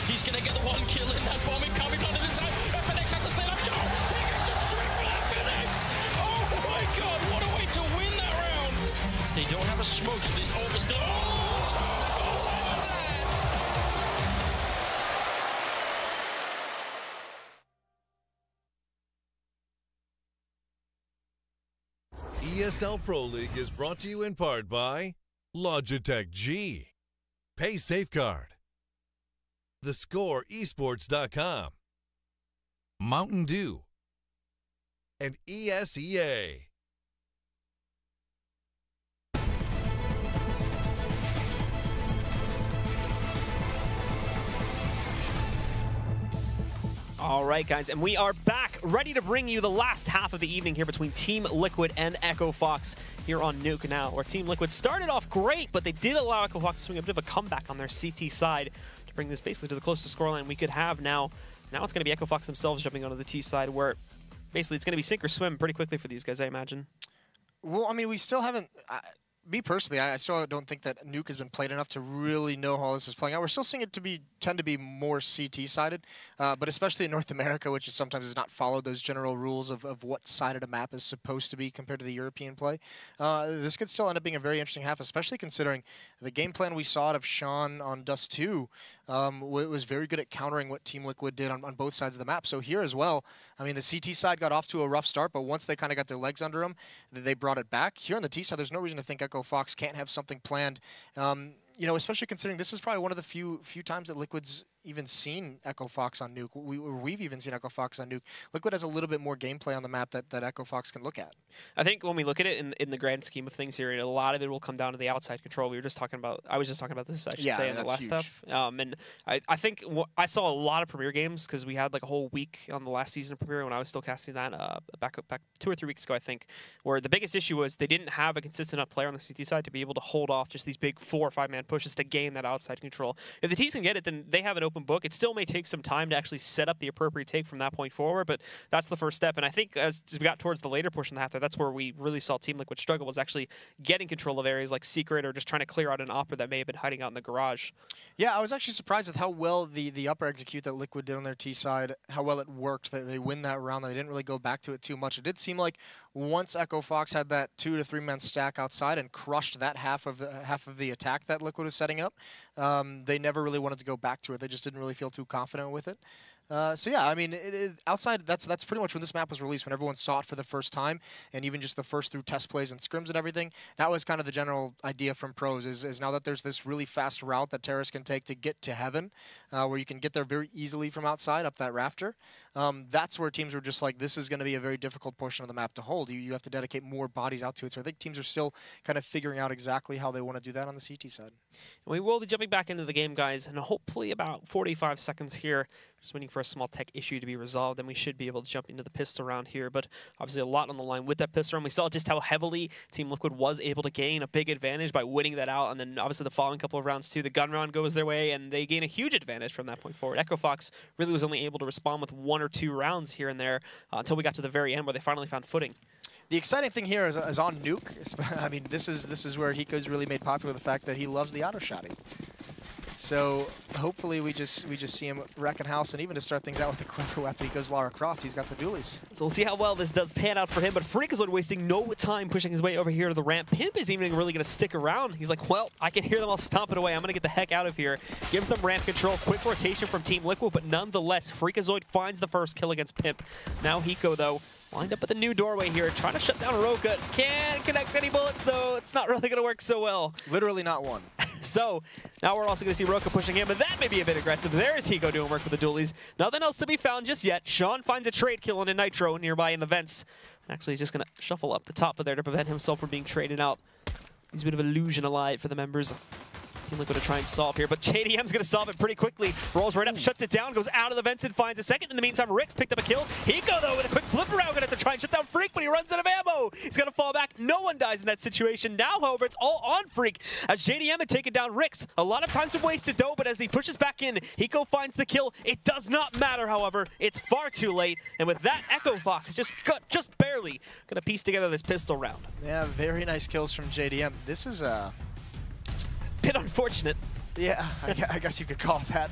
He's gonna get the 1 kill in that bomb coming onto the side. FNX has to stay up. Oh, he gets the triple FNX! Oh my god, what a way to win that round! They don't have a smoke, so this orb is still. Oh, ESL Pro League is brought to you in part by Logitech G, Pay Safeguard, TheScoreEsports.com, Mountain Dew, and ESEA. All right, guys, and we are back, ready to bring you the last half of the evening here between Team Liquid and Echo Fox here on Nuke now, where Team Liquid started off great, but they did allow Echo Fox to swing a bit of a comeback on their CT side to bring this basically to the closest scoreline we could have now. Now it's going to be Echo Fox themselves jumping onto the T side, where basically it's going to be sink or swim pretty quickly for these guys, I imagine. Well, I mean, we still haven't... me personally, I still don't think that Nuke has been played enough to really know how this is playing out. We're still seeing it to tend to be more CT-sided, but especially in North America, which is sometimes has not followed those general rules of what side of the map is supposed to be compared to the European play. This could still end up being a very interesting half, especially considering the game plan we saw out of Sean on Dust 2 was very good at countering what Team Liquid did on both sides of the map. So here as well, I mean, the CT side got off to a rough start, but once they kind of got their legs under them, they brought it back. Here on the T side, there's no reason to think Echo Echo Fox can't have something planned. You know, especially considering this is probably one of the few times that Liquid's even seen Echo Fox on Nuke. We've even seen Echo Fox on Nuke. Liquid has a little bit more gameplay on the map that Echo Fox can look at. I think when we look at it in the grand scheme of things here, a lot of it will come down to the outside control. We were just talking about, I was just talking about this, I should say, in the last stuff. And I think I saw a lot of Premier games because we had like a whole week on the last season of Premier when I was still casting that back 2 or 3 weeks ago, I think, where the biggest issue was they didn't have a consistent enough player on the CT side to be able to hold off just these big 4 or 5 man pushes to gain that outside control. If the T's can get it, then they have an open book. It still may take some time to actually set up the appropriate take from that point forward, but that's the first step. And I think as we got towards the later portion of the half, that's where we really saw Team Liquid struggle, was actually getting control of areas like Secret or just trying to clear out an Opera that may have been hiding out in the garage. Yeah, I was actually surprised at how well the upper execute that Liquid did on their T side, how well it worked. They win that round. They didn't really go back to it too much. It did seem like once Echo Fox had that 2 to 3 man stack outside and crushed that half of the attack that Liquid was setting up, they never really wanted to go back to it. They just didn't really feel too confident with it. So yeah, I mean, outside, that's pretty much when this map was released, when everyone saw it for the first time, and even just the first through test plays and scrims and everything. That was kind of the general idea from pros, is now that there's this really fast route that terrorists can take to get to heaven, where you can get there very easily from outside up that rafter. That's where teams were just like, this is going to be a very difficult portion of the map to hold. You have to dedicate more bodies out to it. So I think teams are still kind of figuring out exactly how they want to do that on the CT side. We will be jumping back into the game, guys, and hopefully about 45 seconds here. Just waiting for a small tech issue to be resolved, and we should be able to jump into the pistol round here. But obviously a lot on the line with that pistol round. We saw just how heavily Team Liquid was able to gain a big advantage by winning that out. And then obviously the following couple of rounds too, the gun round goes their way, and they gain a huge advantage from that point forward. Echo Fox really was only able to respond with 1 or 2 rounds here and there until we got to the very end where they finally found footing. The exciting thing here is on Nuke. I mean, this is where Hiko's really made popular the fact that he loves the auto-shotty. So hopefully we just see him wrecking house, and even to start things out with a clever weapon, he goes Lara Croft. He's got the dualies. So we'll see how well this does pan out for him, but Freakazoid wasting no time pushing his way over here to the ramp. Pimp is even really going to stick around. He's like, well, I can hear them all stomping away. I'm going to get the heck out of here. Gives them ramp control. Quick rotation from Team Liquid, but nonetheless, Freakazoid finds the first kill against Pimp. Now Hiko, though, lined up at the new doorway here, trying to shut down Roka. Can't connect any bullets, though. It's not really going to work so well. Literally not one. So now we're also going to see Roka pushing him, but that may be a bit aggressive. There's Hiko doing work with the dualies. Nothing else to be found just yet. Sean finds a trade kill on a Nitro nearby in the vents. Actually, he's just going to shuffle up the top of there to prevent himself from being traded out. He's a bit of illusion alive for the members. Team Liquid to try and solve here, but JDM's going to solve it pretty quickly. Rolls right up, shuts it down, goes out of the vents and finds a second. In the meantime, Rick's picked up a kill. Hiko, though, with a quick flip around, going to have to try and shut down Freak, but he runs out of ammo. He's going to fall back. No one dies in that situation. Now, however, it's all on Freak, as JDM had taken down Rick's. A lot of times have wasted, though, but as he pushes back in, Hiko finds the kill. It does not matter, however. It's far too late, and with that, Echo Fox just barely going to piece together this pistol round. Yeah, very nice kills from JDM. This is a bit unfortunate. Yeah, I guess you could call that.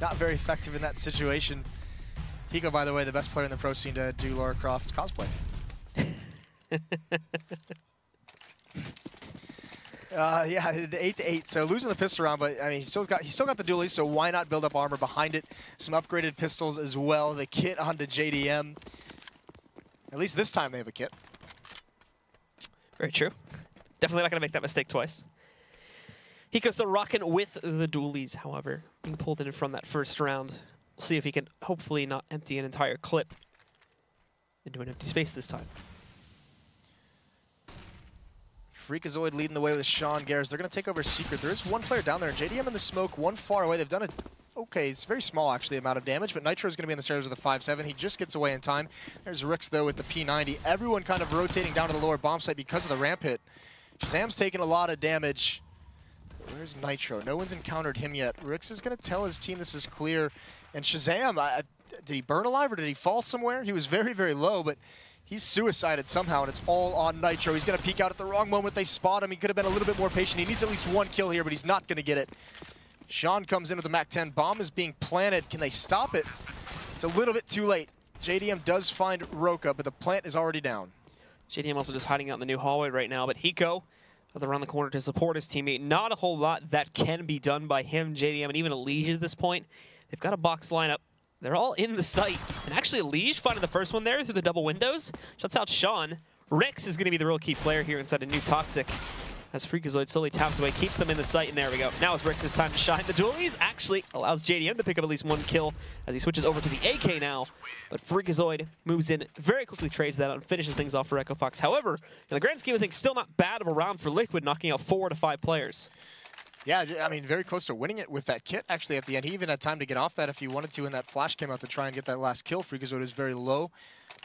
Not very effective in that situation. Hiko, by the way, the best player in the pro scene to do Lara Croft cosplay. Yeah, 8-8. So losing the pistol round, but I mean, he's still got the dualies. So why not build up armor behind it? Some upgraded pistols as well. The kit onto JDM. At least this time they have a kit. Very true. Definitely not going to make that mistake twice. Hiko's still rocking with the dualies, however, being pulled in from that first round. We'll see if he can hopefully not empty an entire clip into an empty space this time. Freakazoid leading the way with Sean Garrus. They're going to take over Secret. There is one player down there, and JDM in the smoke, one far away. They've done it. Okay, it's very small, actually, amount of damage, but Nitro is going to be in the stairs with a 5-7. He just gets away in time. There's Rix, though, with the P90. Everyone kind of rotating down to the lower bomb site because of the ramp hit. Shazam's taking a lot of damage. Where's Nitro? No one's encountered him yet. Rix is going to tell his team this is clear. And Shazam, did he burn alive or did he fall somewhere? He was very, very low, but he's suicided somehow, and it's all on Nitro. He's going to peek out at the wrong moment. They spot him. He could have been a little bit more patient. He needs at least one kill here, but he's not going to get it. Sean comes in with the MAC-10. Bomb is being planted. Can they stop it? It's a little bit too late. JDM does find Roka, but the plant is already down. JDM also just hiding out in the new hallway right now, but Hiko around the corner to support his teammate. Not a whole lot that can be done by him, JDM, and even Elige at this point. They've got a box lineup. They're all in the site. And actually, Elige finding the first one there through the double windows. Shuts out Sean. Rix is going to be the real key player here inside a new Toxic. as Freakazoid slowly taps away, keeps them in the sight, and there we go. Now it's Rix's time to shine. The dualies actually allows JDM to pick up at least one kill as he switches over to the AK now, but Freakazoid moves in, very quickly trades that out and finishes things off for Echo Fox. However, in the grand scheme of things, still not bad of a round for Liquid, knocking out 4 to 5 players. Yeah, I mean, very close to winning it with that kit, actually, at the end. He even had time to get off that if he wanted to, and that flash came out to try and get that last kill. Freakazoid is very low.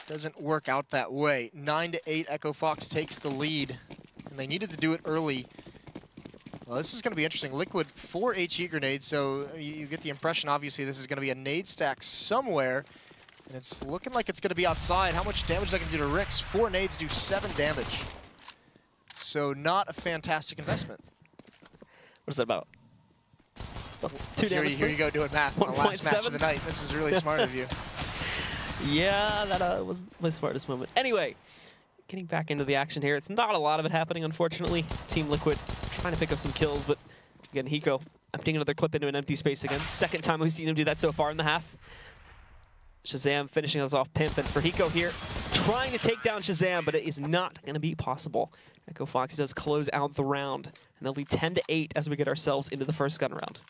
Doesn't work out that way. 9 to 8, Echo Fox takes the lead, and they needed to do it early. Well, this is going to be interesting. Liquid 4 HE grenades, so you get the impression, obviously, this is going to be a nade stack somewhere, and it's looking like it's going to be outside. How much damage is that going to do to Rix? 4 nades do 7 damage. So not a fantastic investment. What is that about? 2 damage? Here you go doing math on the last match of the night. This is really smart of you. Yeah, that was my smartest moment. Anyway, getting back into the action here. It's not a lot of it happening, unfortunately. Team Liquid trying to pick up some kills, but again, Hiko emptying another clip into an empty space again. Second time we've seen him do that so far in the half. Shazam finishing us off Pimp, and for Hiko here, trying to take down Shazam, but it is not going to be possible. Echo Fox does close out the round, and they'll lead 10 to 8 as we get ourselves into the first gun round.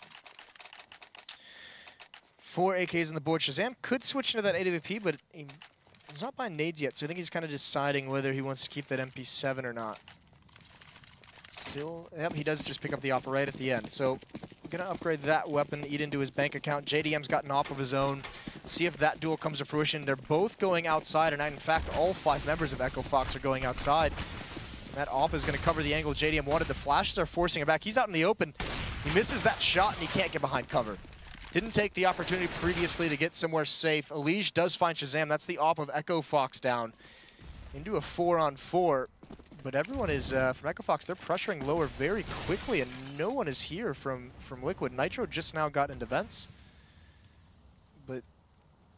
4 AKs on the board. Shazam could switch into that AWP, but he's not buying nades yet, so I think he's kind of deciding whether he wants to keep that MP7 or not. Still, yep, he does just pick up the op right at the end. So, gonna upgrade that weapon, eat into his bank account. JDM's got an op of his own. See if that duel comes to fruition. They're both going outside, and in fact, all 5 members of Echo Fox are going outside. And that op is gonna cover the angle JDM wanted. The flashes are forcing him back. He's out in the open. He misses that shot, and he can't get behind cover. Didn't take the opportunity previously to get somewhere safe. Elige does find Shazam. That's the op of Echo Fox down into a 4-on-4. But everyone is, from Echo Fox, they're pressuring lower very quickly, and no one is here from Liquid. Nitro just now got into vents. But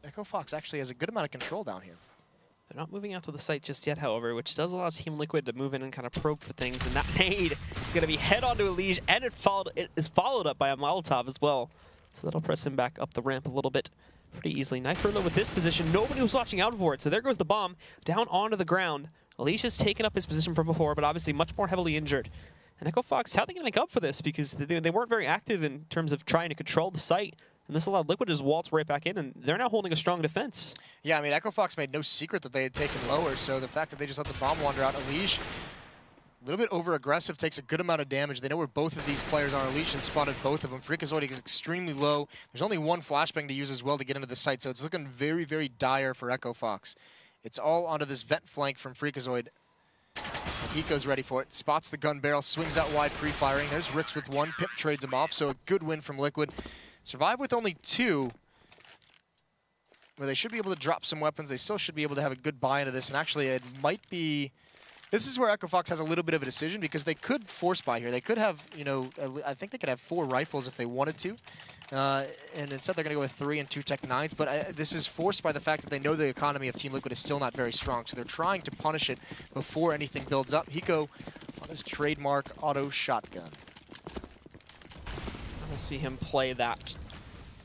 Echo Fox actually has a good amount of control down here. They're not moving out to the site just yet, however, which does allow Team Liquid to move in and kind of probe for things. And that nade is going to be head onto Elige, and it is followed up by a Molotov as well. So that'll press him back up the ramp a little bit pretty easily. Nitro, though, with this position, nobody was watching out for it. So there goes the bomb down onto the ground. Alicia's taken up his position from before, but obviously much more heavily injured. And Echo Fox, how are they going to make up for this? Because they weren't very active in terms of trying to control the site. And this allowed Liquid to just waltz right back in, and they're now holding a strong defense. Yeah, I mean, Echo Fox made no secret that they had taken lower, so the fact that they just let the bomb wander out, Elige, a little bit over-aggressive, takes a good amount of damage. They know where both of these players are. Elige has spotted both of them. Freakazoid is extremely low. There's only one flashbang to use as well to get into the site, so it's looking very, very dire for Echo Fox. It's all onto this vent flank from Freakazoid. Hiko's ready for it. Spots the gun barrel, swings out wide pre-firing. There's Rix with 1. Pip trades him off, so a good win from Liquid. Survive with only 2. Where they should be able to drop some weapons. They still should be able to have a good buy into this, and actually it might be... This is where Echo Fox has a little bit of a decision, because they could force buy here. They could have, you know, I think they could have 4 rifles if they wanted to. And instead they're going to go with 3 and 2 Tech 9s. But this is forced by the fact that they know the economy of Team Liquid is still not very strong. So they're trying to punish it before anything builds up. Hiko on his trademark auto shotgun. We'll see him play that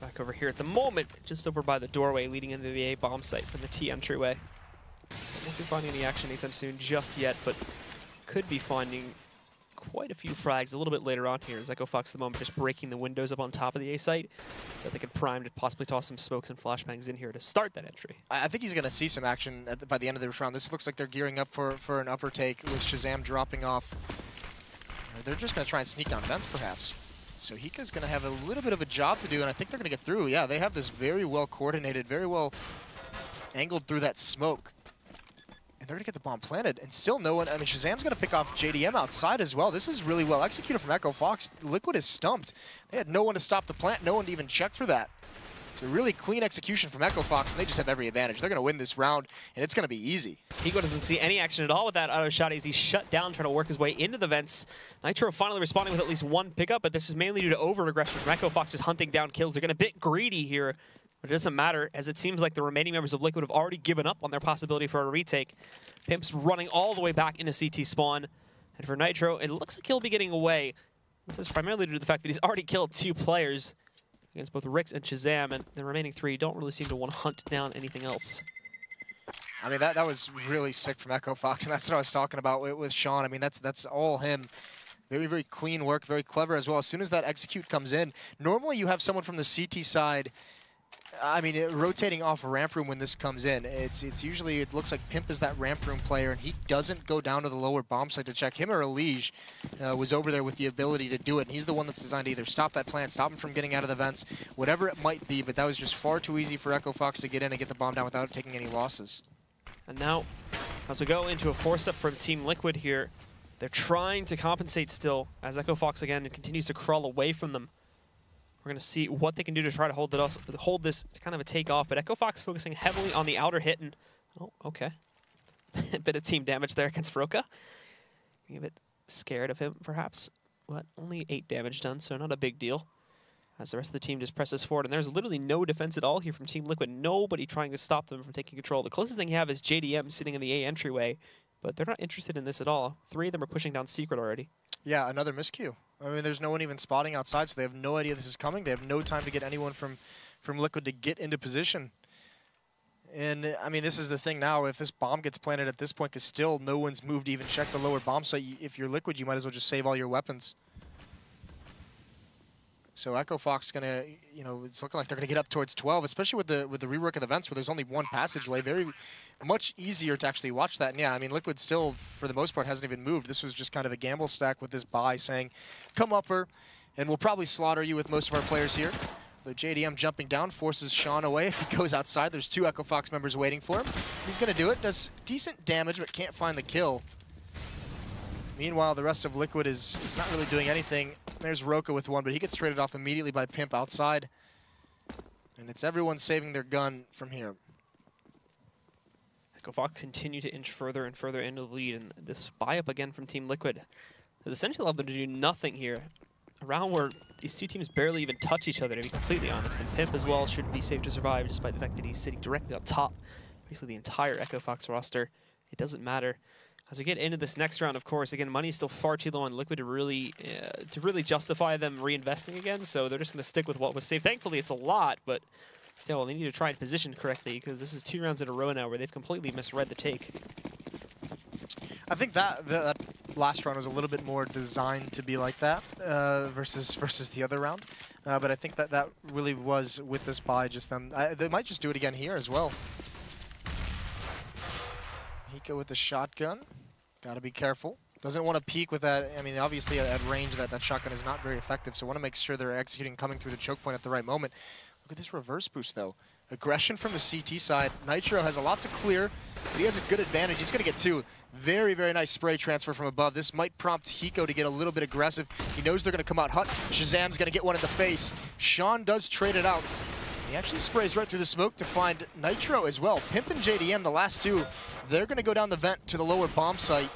back over here at the moment, just over by the doorway leading into the A bomb site from the T entryway. Won't be finding any action anytime soon just yet, but could be finding quite a few frags a little bit later on here as Echo Fox at the moment just breaking the windows up on top of the A site, so they could prime to possibly toss some smokes and flashbangs in here to start that entry. I think he's going to see some action by the end of this round. This looks like they're gearing up for an upper take with Shazam dropping off. They're just going to try and sneak down vents perhaps. So Hika's going to have a little bit of a job to do, and I think they're going to get through. Yeah, they have this very well coordinated, very well angled through that smoke. And they're going to get the bomb planted, and still no one... I mean, Shazam's going to pick off JDM outside as well. This is really well executed from Echo Fox. Liquid is stumped. They had no one to stop the plant, no one to even check for that. So really clean execution from Echo Fox, and they just have every advantage. They're going to win this round, and it's going to be easy. Hiko doesn't see any action at all with that auto shot as he's shut down, trying to work his way into the vents. Nitro finally responding with at least 1 pickup, but this is mainly due to over-aggression from Echo Fox just hunting down kills. They're going to be a bit greedy here, but it doesn't matter, as it seems like the remaining members of Liquid have already given up on their possibility for a retake. Pimp's running all the way back into CT spawn, and for Nitro, it looks like he'll be getting away. This is primarily due to the fact that he's already killed 2 players against both Rix and Shazam, and the remaining 3 don't really seem to want to hunt down anything else. I mean, that was really sick from Echo Fox, and that's what I was talking about with Sean. I mean, that's all him. Very, very clean work, very clever as well. As soon as that execute comes in, normally you have someone from the CT side, I mean, rotating off ramp room when this comes in. It's usually, it looks like Pimp is that ramp room player, and he doesn't go down to the lower bomb site to check. Him or Elige was over there with the ability to do it, and he's the one that's designed to either stop that plant, stop him from getting out of the vents, whatever it might be, but that was just far too easy for Echo Fox to get in and get the bomb down without taking any losses. And now, as we go into a force-up from Team Liquid here, they're trying to compensate still, as Echo Fox again continues to crawl away from them. We're going to see what they can do to try to hold this kind of a take-off, but Echo Fox focusing heavily on the outer hit, and oh, okay. A bit of team damage there against Roka. Being a bit scared of him, perhaps. What? Only 8 damage done, so not a big deal. As the rest of the team just presses forward, and there's literally no defense at all here from Team Liquid. Nobody trying to stop them from taking control. The closest thing you have is JDM sitting in the A entryway, but they're not interested in this at all. 3 of them are pushing down Secret already. Yeah, another miscue. I mean, there's no one even spotting outside, so they have no idea this is coming. They have no time to get anyone from Liquid to get into position. And, I mean, this is the thing now. If this bomb gets planted at this point, because still no one's moved to even check the lower bomb site, if you're Liquid, you might as well just save all your weapons. So Echo Fox going to, you know, it's looking like they're going to get up towards 12, especially with the rework of the vents where there's only one passageway. Very much easier to actually watch that. And yeah, I mean, Liquid still, for the most part, hasn't even moved. This was just kind of a gamble stack with this buy saying, come upper, and we'll probably slaughter you with most of our players here. The JDM jumping down forces Sean away. If he goes outside, there's 2 Echo Fox members waiting for him. He's going to do it. Does decent damage, but can't find the kill. Meanwhile, the rest of Liquid is not really doing anything. There's Roka with 1, but he gets traded off immediately by Pimp outside. And it's everyone saving their gun from here. Echo Fox continue to inch further and further into the lead, and this buy up again from Team Liquid has essentially allowed them to do nothing here. A round where these two teams barely even touch each other, to be completely honest. And Pimp as well should be safe to survive, despite the fact that he's sitting directly up top. Basically the entire Echo Fox roster. It doesn't matter. As we get into this next round, of course, again, money's still far too low on Liquid to really justify them reinvesting again, so they're just going to stick with what was safe. Thankfully, it's a lot, but still, they need to try and position correctly, because this is 2 rounds in a row now where they've completely misread the take. I think that last round was a little bit more designed to be like that versus the other round, but I think that really was with this buy just them. They might just do it again here as well. Hiko with the shotgun. Got to be careful. Doesn't want to peek with that. I mean, obviously at range, that shotgun is not very effective, so want to make sure they're executing coming through the choke point at the right moment. Look at this reverse boost, though. Aggression from the CT side. Nitro has a lot to clear, but he has a good advantage. He's going to get 2. Very, very nice spray transfer from above. This might prompt Hiko to get a little bit aggressive. He knows they're going to come out hot. Shazam's going to get one in the face. Sean does trade it out. He actually sprays right through the smoke to find Nitro as well. Pimp and JDM, the last 2, they're going to go down the vent to the lower bomb site.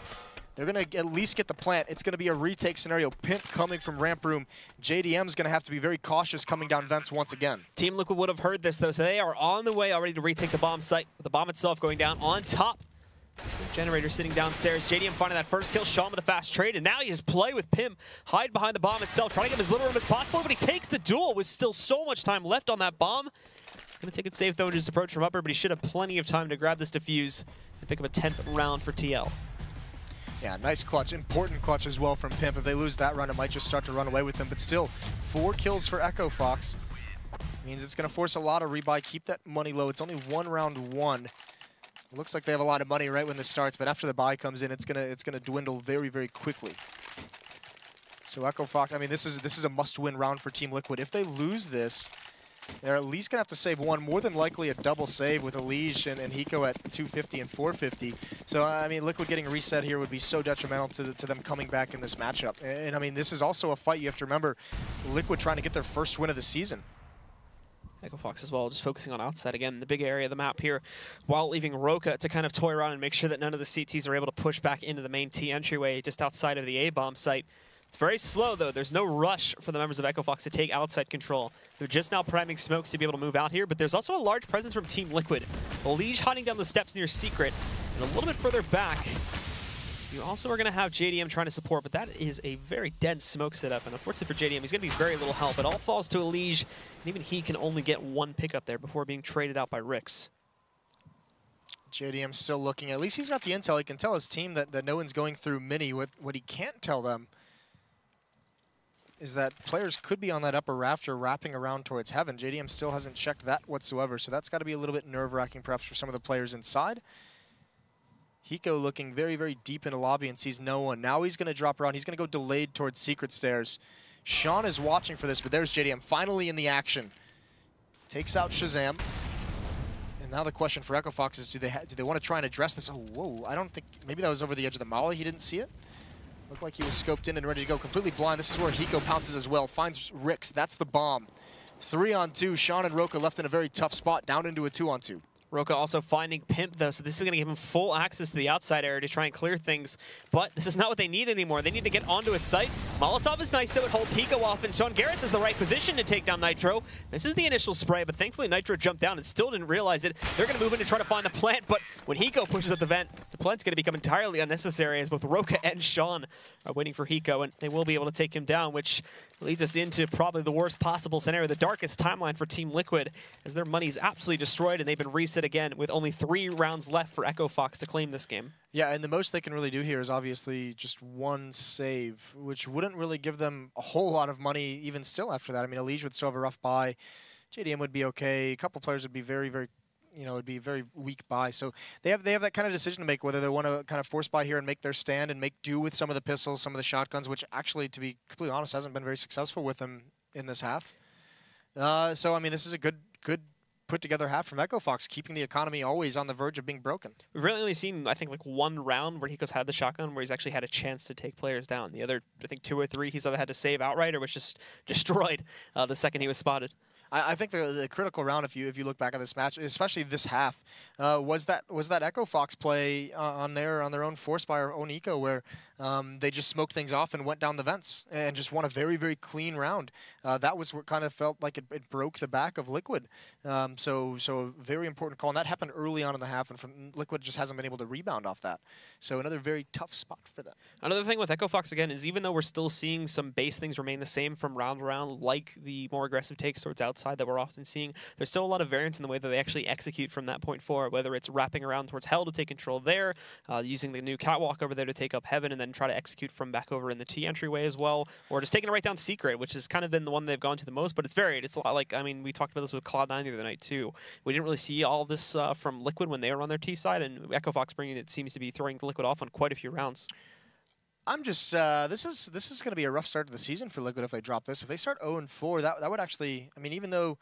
They're going to at least get the plant. It's going to be a retake scenario. Pimp coming from ramp room. JDM's going to have to be very cautious coming down vents once again. Team Liquid would have heard this, though, so they are on the way already to retake the bomb site, with the bomb itself going down on top. Generator sitting downstairs. JDM finding that first kill. Sean with a fast trade, and now he just play with Pimp. Hide behind the bomb itself, trying to get him as little room as possible, but he takes the duel with still so much time left on that bomb. Going to take it safe, though, and just approach from upper, but he should have plenty of time to grab this defuse and pick up a 10th round for TL. Yeah, nice clutch. Important clutch as well from Pimp. If they lose that run, it might just start to run away with them. But still, 4 kills for Echo Fox. Means it's going to force a lot of rebuy. Keep that money low. It's only 1 round 1. It looks like they have a lot of money right when this starts, but after the buy comes in, it's gonna dwindle very, very quickly. So Echo Fox, I mean, this is a must-win round for Team Liquid. If they lose this, they're at least going to have to save 1, more than likely a double save with Elige and Hiko at 250 and 450. So, I mean, Liquid getting reset here would be so detrimental to them coming back in this matchup. And, I mean, this is also a fight you have to remember, Liquid trying to get their first win of the season. Echo Fox as well, just focusing on outside again, the big area of the map here, while leaving Roka to kind of toy around and make sure that none of the CTs are able to push back into the main T entryway just outside of the A-bomb site. It's very slow, though. There's no rush for the members of Echo Fox to take outside control. They're just now priming smokes to be able to move out here, but there's also a large presence from Team Liquid. Elige hiding down the steps near Secret, and a little bit further back, you also are going to have JDM trying to support, but that is a very dense smoke setup, and unfortunately for JDM, he's going to be very little help. It all falls to Elige, and even he can only get 1 pickup there before being traded out by Rix. JDM still looking. At least he's got the intel. He can tell his team that no one's going through mini. What he can't tell them is that players could be on that upper rafter wrapping around towards heaven. JDM still hasn't checked that whatsoever, so that's got to be a little bit nerve-wracking perhaps for some of the players inside. Hiko looking very, very deep in the lobby and sees no one. Now he's going to drop around. He's going to go delayed towards secret stairs. Sean is watching for this, but there's JDM finally in the action. Takes out Shazam. And now the question for Echo Fox is, do they want to try and address this? Oh, whoa, I don't think, maybe that was over the edge of the molly. He didn't see it. Looked like he was scoped in and ready to go. Completely blind. This is where Hiko pounces as well. Finds Rix. That's the bomb. 3-on-2. Sean and Roka left in a very tough spot, down into a 2-on-2. Roka also finding Pimp, though, so this is going to give him full access to the outside area to try and clear things. But this is not what they need anymore. They need to get onto his site. Molotov is nice, though. It holds Hiko off, and Sean Garris is the right position to take down Nitro. This is the initial spray, but thankfully Nitro jumped down and still didn't realize it. They're going to move in to try to find the plant, but when Hiko pushes up the vent, the plant's going to become entirely unnecessary as both Roka and Sean are waiting for Hiko, and they will be able to take him down, which leads us into probably the worst possible scenario, the darkest timeline for Team Liquid, as their money's absolutely destroyed and they've been reset again with only 3 rounds left for Echo Fox to claim this game. Yeah, and the most they can really do here is obviously just 1 save, which wouldn't really give them a whole lot of money even still after that. I mean, Elige would still have a rough buy. JDM would be okay. A couple players would be very, very, you know, it'd be a very weak buy. So they have that kind of decision to make, whether they want to kind of force buy here and make their stand and make do with some of the pistols, some of the shotguns, which actually, to be completely honest, hasn't been very successful with them in this half. So, I mean, this is a good put-together half from Echo Fox, keeping the economy always on the verge of being broken. We've really only seen, I think, like 1 round where Hiko's had the shotgun where he's actually had a chance to take players down. The other, I think, 2 or 3, he's either had to save outright or was just destroyed the second he was spotted. I think the critical round, if you look back at this match, especially this half, was that Echo Fox play on their own force by our own Eco, where they just smoked things off and went down the vents and just won a very, very clean round. That was what kind of felt like it broke the back of Liquid. So a very important call, and that happened early on in the half, and from Liquid just hasn't been able to rebound off that. So another very tough spot for them. Another thing with Echo Fox again is, even though we're still seeing some base things remain the same from round to round, like the more aggressive takes towards outside that we're often seeing, there's still a lot of variance in the way that they actually execute from that point forward, whether it's wrapping around towards Hell to take control there, using the new catwalk over there to take up Heaven and then try to execute from back over in the T entryway as well, or just taking it right down Secret, which has kind of been the one they've gone to the most, but it's varied. It's a lot like, I mean, we talked about this with Cloud9 the other night too. We didn't really see all of this from Liquid when they were on their T side, and Echo Fox bringing it seems to be throwing Liquid off on quite a few rounds. I'm just, this is going to be a rough start to the season for Liquid if they drop this. If they start 0-4, that would actually, I mean, even though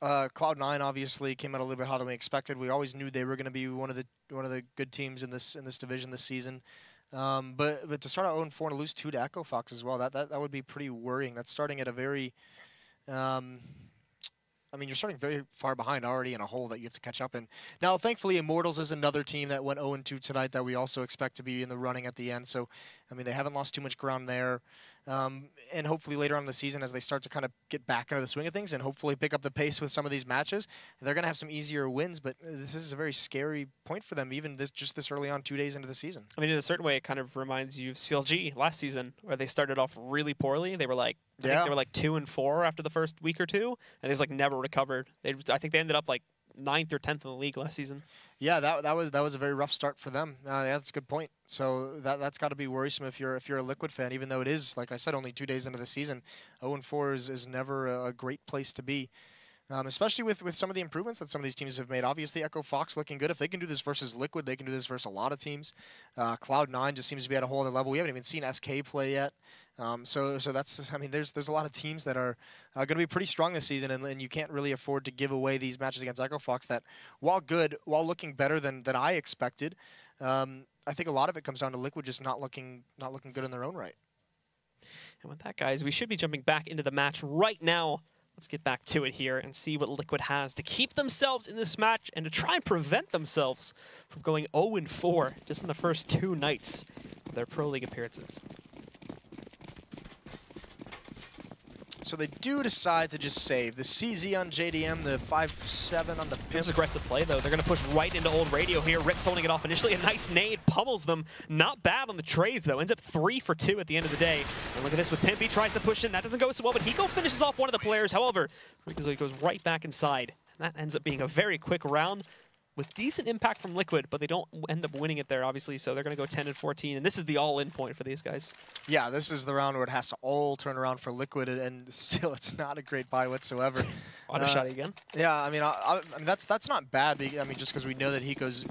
Cloud9 obviously came out a little bit hotter than we expected, we always knew they were going to be one of the good teams in this division this season. But to start out 0-4 and to lose 2 to Echo Fox as well, that would be pretty worrying. That's starting at a very, I mean, you're starting very far behind already in a hole that you have to catch up in. Now, thankfully, Immortals is another team that went 0-2 tonight that we also expect to be in the running at the end. So, I mean, they haven't lost too much ground there. And hopefully later on in the season, as they start to kind of get back into the swing of things and hopefully pick up the pace with some of these matches, they're going to have some easier wins. But this is a very scary point for them, even just this early on, 2 days into the season. I mean, in a certain way, it kind of reminds you of CLG last season, where they started off really poorly. They were like, I think they were like 2-4 after the first week or two, and they just like never recovered. I think they ended up like 9th or 10th in the league last season. Yeah, that was a very rough start for them. Yeah, that's a good point. So that's got to be worrisome if you're a Liquid fan, even though it is, like I said, only 2 days into the season. 0-4 is never a great place to be. Especially with some of the improvements that some of these teams have made. Obviously, Echo Fox looking good. If they can do this versus Liquid, they can do this versus a lot of teams. Cloud9 just seems to be at a whole other level. We haven't even seen SK play yet. So that's, I mean, there's a lot of teams that are going to be pretty strong this season, and you can't really afford to give away these matches against Echo Fox that, while good, while looking better than I expected, I think a lot of it comes down to Liquid just not looking good in their own right. And with that, guys, we should be jumping back into the match right now. Let's get back to it here and see what Liquid has to keep themselves in this match and to try and prevent themselves from going 0-4 just in the first 2 nights of their Pro League appearances. So they do decide to just save. The CZ on JDM, the 5-7 on the Pimp. This is aggressive play, though. They're going to push right into old radio here. Rick's holding it off initially. A nice nade pummels them. Not bad on the trades, though. Ends up 3 for 2 at the end of the day. And look at this with Pimp. He tries to push in. That doesn't go so well, but Hiko finishes off one of the players. However, Rick goes right back inside. And that ends up being a very quick round. with decent impact from Liquid, but they don't end up winning it there, obviously, so they're going to go 10-14, and this is the all-in point for these guys. Yeah, this is the round where it has to all turn around for Liquid, and still it's not a great buy whatsoever. Auto shot again. Yeah, I mean, I mean that's not bad. I mean, just because we know that Hiko's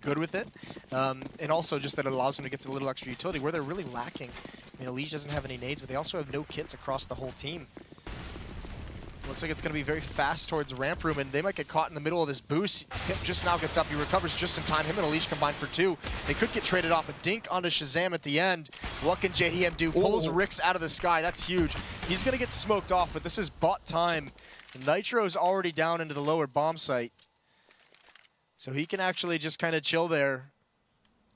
good with it, and also just that it allows him to get to a little extra utility where they're really lacking. I mean, Elige doesn't have any nades, but they also have no kits across the whole team. Looks like it's going to be very fast towards ramp room, and they might get caught in the middle of this boost. Pip just now gets up. He recovers just in time. Him and Elige combined for 2. They could get traded off. A dink onto Shazam at the end. What can JDM do? Pulls Rix out of the sky. That's huge. He's going to get smoked off, but this is bot time. Nitro's already down into the lower bomb site. So he can actually just kind of chill there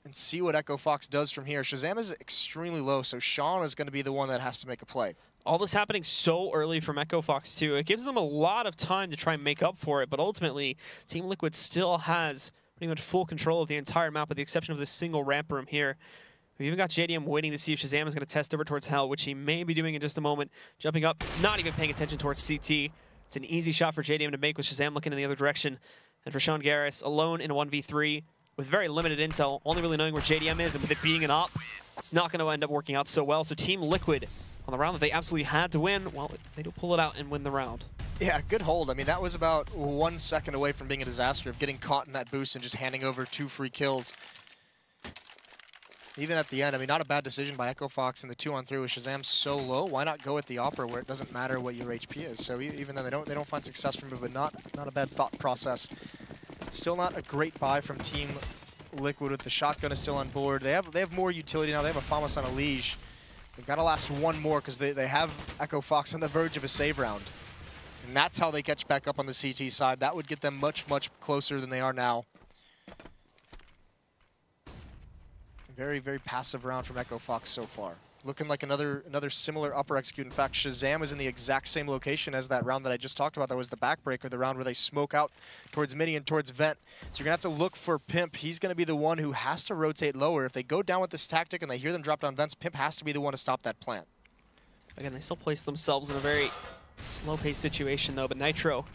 and see what Echo Fox does from here. Shazam is extremely low, so Sean is going to be the one that has to make a play. All this happening so early from Echo Fox, too. It gives them a lot of time to try and make up for it, but ultimately, Team Liquid still has pretty much full control of the entire map with the exception of this single ramp room here. We've even got JDM waiting to see if Shazam is going to test over towards Hell, which he may be doing in just a moment. Jumping up, not even paying attention towards CT. It's an easy shot for JDM to make with Shazam looking in the other direction. And for Sean Garris, alone in a 1v3 with very limited intel, only really knowing where JDM is, and with it being an op, it's not going to end up working out so well. So Team Liquid, on the round that they absolutely had to win, well, they do pull it out and win the round. Yeah, good hold. I mean, that was about 1 second away from being a disaster of getting caught in that boost and just handing over 2 free kills. Even at the end, I mean, not a bad decision by Echo Fox in the 2-on-3 with Shazam so low. Why not go with the Opera where it doesn't matter what your HP is? So even though they don't find success from it, but not a bad thought process. Still not a great buy from Team Liquid with the shotgun is still on board. They have more utility now. They have a Famas on Elige. They've got to last one more because they have Echo Fox on the verge of a save round. And that's how they catch back up on the CT side. That would get them much, much closer than they are now. Very, very passive round from Echo Fox so far. Looking like another similar upper execute. In fact, Shazam is in the exact same location as that round that I just talked about. That was the backbreaker, the round where they smoke out towards mini and towards vent. So you're going to have to look for Pimp. He's going to be the one who has to rotate lower. If they go down with this tactic and they hear them drop down vents, Pimp has to be the one to stop that plant. Again, they still place themselves in a very slow-paced situation, though, but Nitro,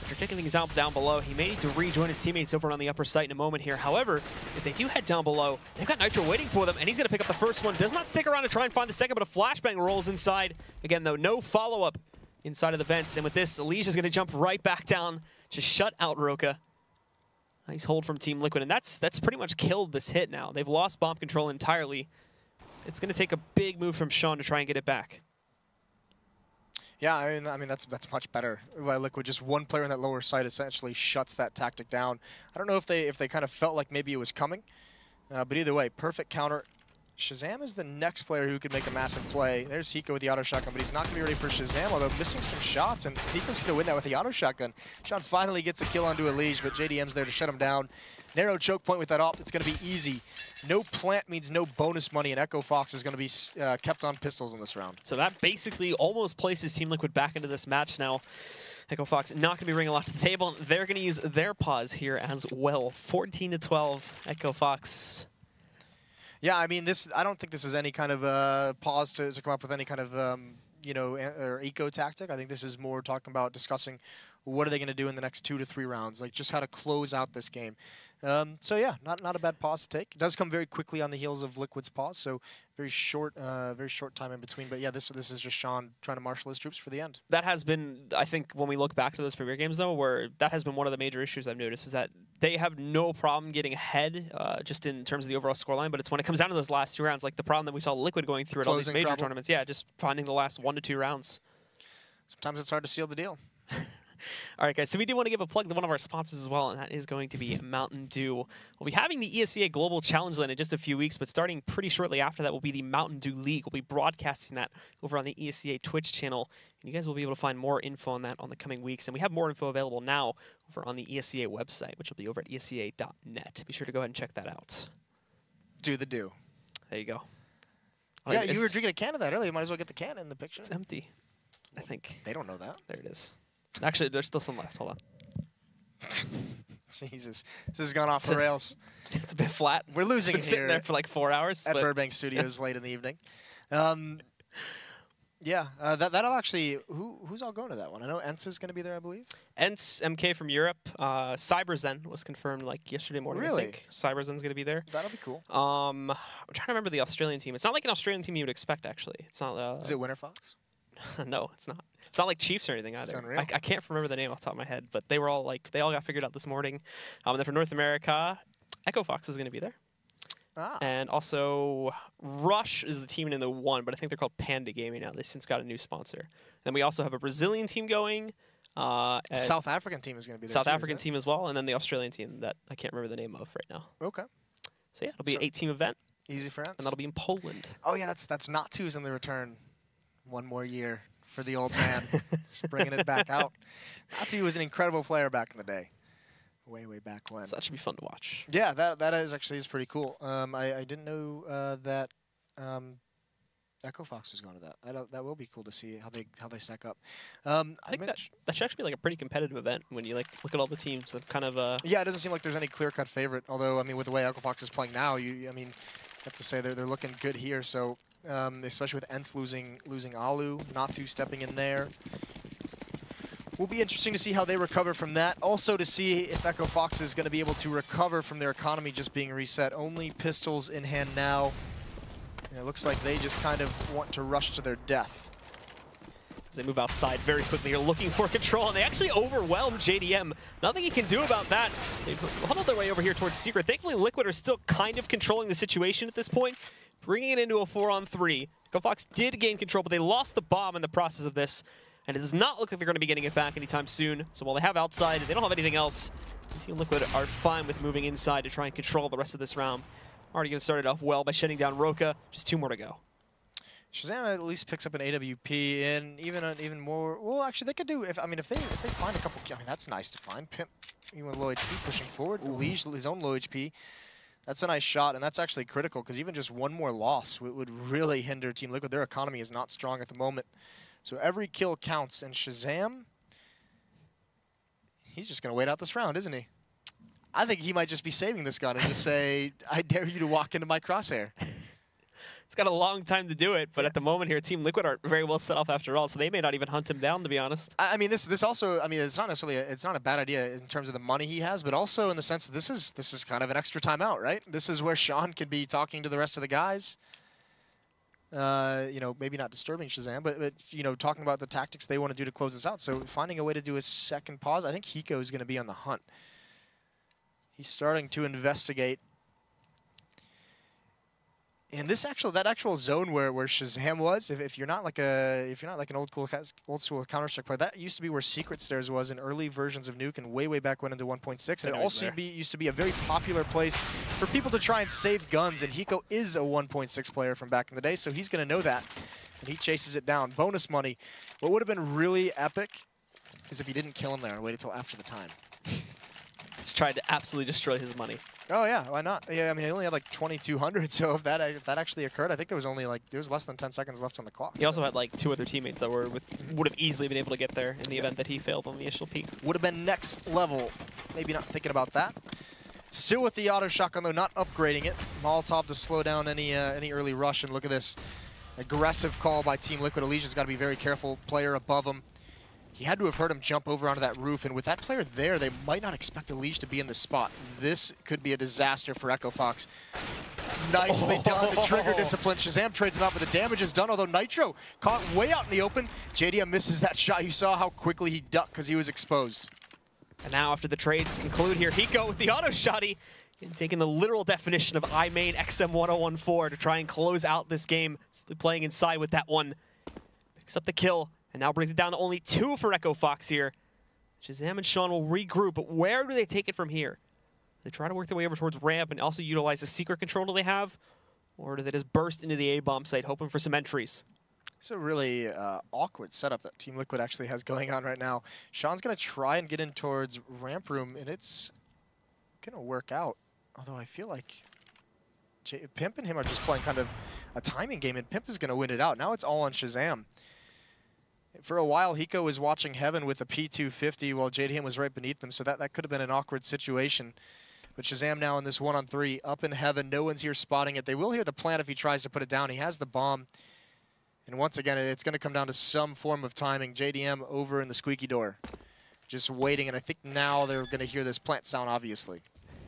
after taking things out down below, he may need to rejoin his teammates over on the upper site in a moment here. However, if they do head down below, they've got Nitro waiting for them, and he's going to pick up the first one. Does not stick around to try and find the second, but a flashbang rolls inside. Again, though, no follow-up inside of the vents, and with this, Elige is going to jump right back down to shut out Roka. Nice hold from Team Liquid, and that's pretty much killed this hit now. They've lost bomb control entirely. It's going to take a big move from Sean to try and get it back. Yeah, I mean that's much better. Liquid, just one player in that lower side essentially shuts that tactic down. I don't know if they kind of felt like maybe it was coming, but either way, perfect counter. Shazam is the next player who could make a massive play. There's Hiko with the auto shotgun, but he's not going to be ready for Shazam, although missing some shots, and Hiko's going to win that with the auto shotgun. Sean finally gets a kill onto Elige, but JDM's there to shut him down. Narrow choke point with that op. It's going to be easy. No plant means no bonus money, and Echo Fox is going to be kept on pistols in this round. So that basically almost places Team Liquid back into this match now. Echo Fox not going to be bringing a lot to the table. They're going to use their pause here as well. 14-12, Echo Fox. Yeah, I mean, I don't think this is any kind of pause to come up with any kind of, you know, or eco tactic. I think this is more talking about discussing what are they going to do in the next 2 to 3 rounds, like just how to close out this game. So yeah, not a bad pause to take. It does come very quickly on the heels of Liquid's pause, so very short time in between. But yeah, this is just Sean trying to marshal his troops for the end. That has been, I think, when we look back to those Premier games, though, where that has been one of the major issues I've noticed is that they have no problem getting ahead, just in terms of the overall scoreline. But it's when it comes down to those last 2 rounds, like the problem that we saw Liquid going through at all these major tournaments. Yeah, just finding the last 1 to 2 rounds. Sometimes it's hard to seal the deal. All right, guys, so we do want to give a plug to one of our sponsors as well, and that is going to be Mountain Dew. We'll be having the ESCA Global Challenge Land in just a few weeks, but starting pretty shortly after that will be the Mountain Dew League. We'll be broadcasting that over on the ESCA Twitch channel, and you guys will be able to find more info on that on the coming weeks. And we have more info available now over on the ESCA website, which will be over at esca.net. Be sure to go ahead and check that out. Do the do. There you go. Yeah, you were drinking a can of that earlier. You might as well get the can in the picture. It's empty, I think. They don't know that. There it is. Actually, there's still some left. Hold on. Jesus. This has gone off the rails. It's a bit flat. We're losing it's been sitting there for like 4 hours. At Burbank Studios late in the evening. Yeah, that'll actually. Who's all going to that one? I know Ents is going to be there, I believe. Ents, MK from Europe. Cyberzen was confirmed like yesterday morning. Really? I think Cyberzen's going to be there. That'll be cool. I'm trying to remember the Australian team. It's not like an Australian team you would expect, actually. It's not. Is it Winter Fox? No, it's not. It's not like Chiefs or anything either. Unreal. I can't remember the name off the top of my head, but they were all like they all got figured out this morning. And then for North America, Echo Fox is going to be there. Ah. And also, Rush is the team in the one, but I think they're called Panda Gaming now. They since got a new sponsor. Then we also have a Brazilian team going. South African team is going to be there. South African team as well, and then the Australian team that I can't remember the name of right now. Okay. So yeah, it'll be an 8-team event, Easy for Ents. and that'll be in Poland. Oh yeah, that's not two's in the return. One more year for the old man, just bringing it back out. Natu was an incredible player back in the day. Way back when. So that should be fun to watch. Yeah, that is actually pretty cool. I didn't know that Echo Fox was going to that. That will be cool to see how they stack up. I think that should actually be like a pretty competitive event when you like look at all the teams that kind of. Yeah, it doesn't seem like there's any clear-cut favorite. Although I mean, with the way Echo Fox is playing now, you have to say they're looking good here. So especially with Ents losing Alu, Natu stepping in there. Will be interesting to see how they recover from that. Also to see if Echo Fox is going to be able to recover from their economy just being reset. Only pistols in hand now. And it looks like they just kind of want to rush to their death. As they move outside very quickly, they're looking for control, and they actually overwhelm JDM. Nothing he can do about that. They've huddled their way over here towards Secret. Thankfully, Liquid are still kind of controlling the situation at this point, bringing it into a 4-on-3. Echo Fox did gain control, but they lost the bomb in the process of this. And it does not look like they're going to be getting it back anytime soon. So while they have outside, they don't have anything else. Team Liquid are fine with moving inside to try and control the rest of this round. Already going to start it off well by shutting down Roka. Just 2 more to go. Shazam at least picks up an AWP and even more. Well, actually, they could do if they find a couple. I mean, that's nice to find. Pimp, even with low HP, pushing forward. Lige, his own low HP. That's a nice shot, and that's actually critical because even just one more loss would really hinder Team Liquid. Their economy is not strong at the moment. So every kill counts, and Shazam, he's just going to wait out this round, isn't he? I think he might just be saving this gun and just say, I dare you to walk into my crosshair. It's got a long time to do it, but at the moment here, Team Liquid are very well set off after all, so they may not even hunt him down, to be honest. I mean, this also, I mean, it's not necessarily, it's not a bad idea in terms of the money he has, but also in the sense that this is kind of an extra timeout, right? This is where Sean can be talking to the rest of the guys. You know, maybe not disturbing Shazam, but you know, talking about the tactics they want to do to close this out. So finding a way to do a second pause. I think Hiko is going to be on the hunt. He's starting to investigate. And this that actual zone where Shazam was, if you're not like an old school Counter-Strike player, that used to be where Secret Stairs was in early versions of Nuke and way back when into 1.6. And it also used to be a very popular place for people to try and save guns. And Hiko is a 1.6 player from back in the day, so he's going to know that. And he chases it down. Bonus money. What would have been really epic is if he didn't kill him there and waited until after the time. Just tried to absolutely destroy his money. Oh yeah, why not? Yeah, I mean, he only had like 2,200, so if that actually occurred, I think there was only like less than 10 seconds left on the clock. He also had like 2 other teammates that would have easily been able to get there in the event that he failed on the initial peak. Would have been next level. Maybe not thinking about that. Still with the auto shotgun though, not upgrading it. Molotov to slow down any early rush. And look at this aggressive call by Team Liquid. Alicia's got to be very careful. Player above him. He had to have heard him jump over onto that roof, and with that player there, they might not expect Elige to be in the spot. This could be a disaster for Echo Fox. Nicely done, the trigger discipline. Shazam trades him out, but the damage is done, although Nitro caught way out in the open. JDM misses that shot. You saw how quickly he ducked because he was exposed. And now after the trades conclude here, Hiko with the auto shotty, and taking the literal definition of iMain XM1014 to try and close out this game. Still playing inside with that one. Picks up the kill. And now brings it down to only 2 for Echo Fox here. Shazam and Sean will regroup, but where do they take it from here? They try to work their way over towards ramp and also utilize the secret control they have? Or do they just burst into the A-bomb site, hoping for some entries? It's a really awkward setup that Team Liquid actually has going on right now. Sean's going to try and get in towards ramp room, and it's going to work out. Although I feel like Pimp and him are just playing kind of a timing game, and Pimp is going to win it out. Now it's all on Shazam. For a while, Hiko was watching Heaven with a P250 while JDM was right beneath them, so that could have been an awkward situation. But Shazam now in this 1-on-3, up in Heaven. No one's here spotting it. They will hear the plant if he tries to put it down. He has the bomb. And once again, it's going to come down to some form of timing. JDM over in the squeaky door, just waiting. And I think now they're going to hear this plant sound, obviously.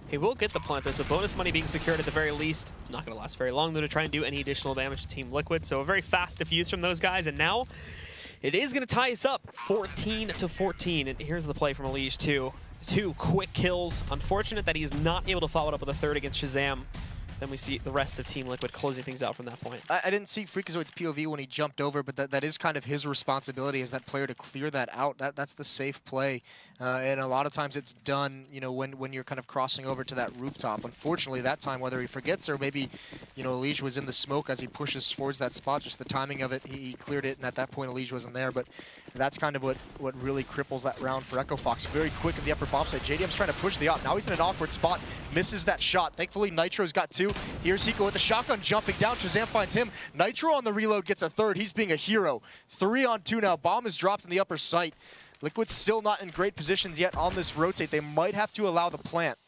He will get the plant. There's a bonus money being secured at the very least. Not going to last very long, though, to try and do any additional damage to Team Liquid. So a very fast defuse from those guys. And now it is going to tie us up 14-14. And here's the play from Elige, too. 2 quick kills. Unfortunate that he's not able to follow it up with a third against Shazam. Then we see the rest of Team Liquid closing things out from that point. I didn't see Freakazoid's POV when he jumped over, but that is kind of his responsibility as that player to clear that out. That's the safe play. And a lot of times it's done, you know, when you're kind of crossing over to that rooftop. Unfortunately, that time, whether he forgets or maybe, you know, Elige was in the smoke as he pushes towards that spot, just the timing of it, he cleared it, and at that point, Elige wasn't there. But that's kind of what really cripples that round for Echo Fox. Very quick at the upper bomb site. JDM's trying to push the op. Now he's in an awkward spot, misses that shot. Thankfully, Nitro's got 2. Here's Hiko with the shotgun jumping down. Shazam finds him. Nitro on the reload gets a third. He's being a hero. 3 on 2 now. Bomb is dropped in the upper site. Liquid's still not in great positions yet on this rotate. They might have to allow the plant.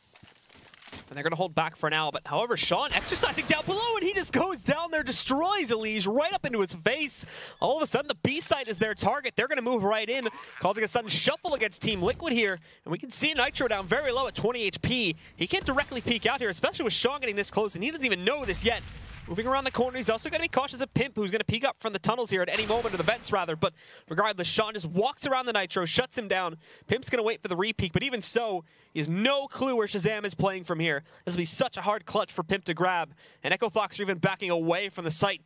And they're going to hold back for now. But however, Sean exercising down below, and he just goes down there, destroys Elige right up into his face. All of a sudden, the B site is their target. They're going to move right in, causing a sudden shuffle against Team Liquid here. And we can see Nitro down very low at 20 HP. He can't directly peek out here, especially with Sean getting this close, and he doesn't even know this yet. Moving around the corner, he's also going to be cautious of Pimp, who's going to peek up from the tunnels here at any moment, or the vents rather. But regardless, Sean just walks around the Nitro, shuts him down. Pimp's going to wait for the re-peek, but even so, he has no clue where Shazam is playing from here. This will be such a hard clutch for Pimp to grab. And Echo Fox are even backing away from the site,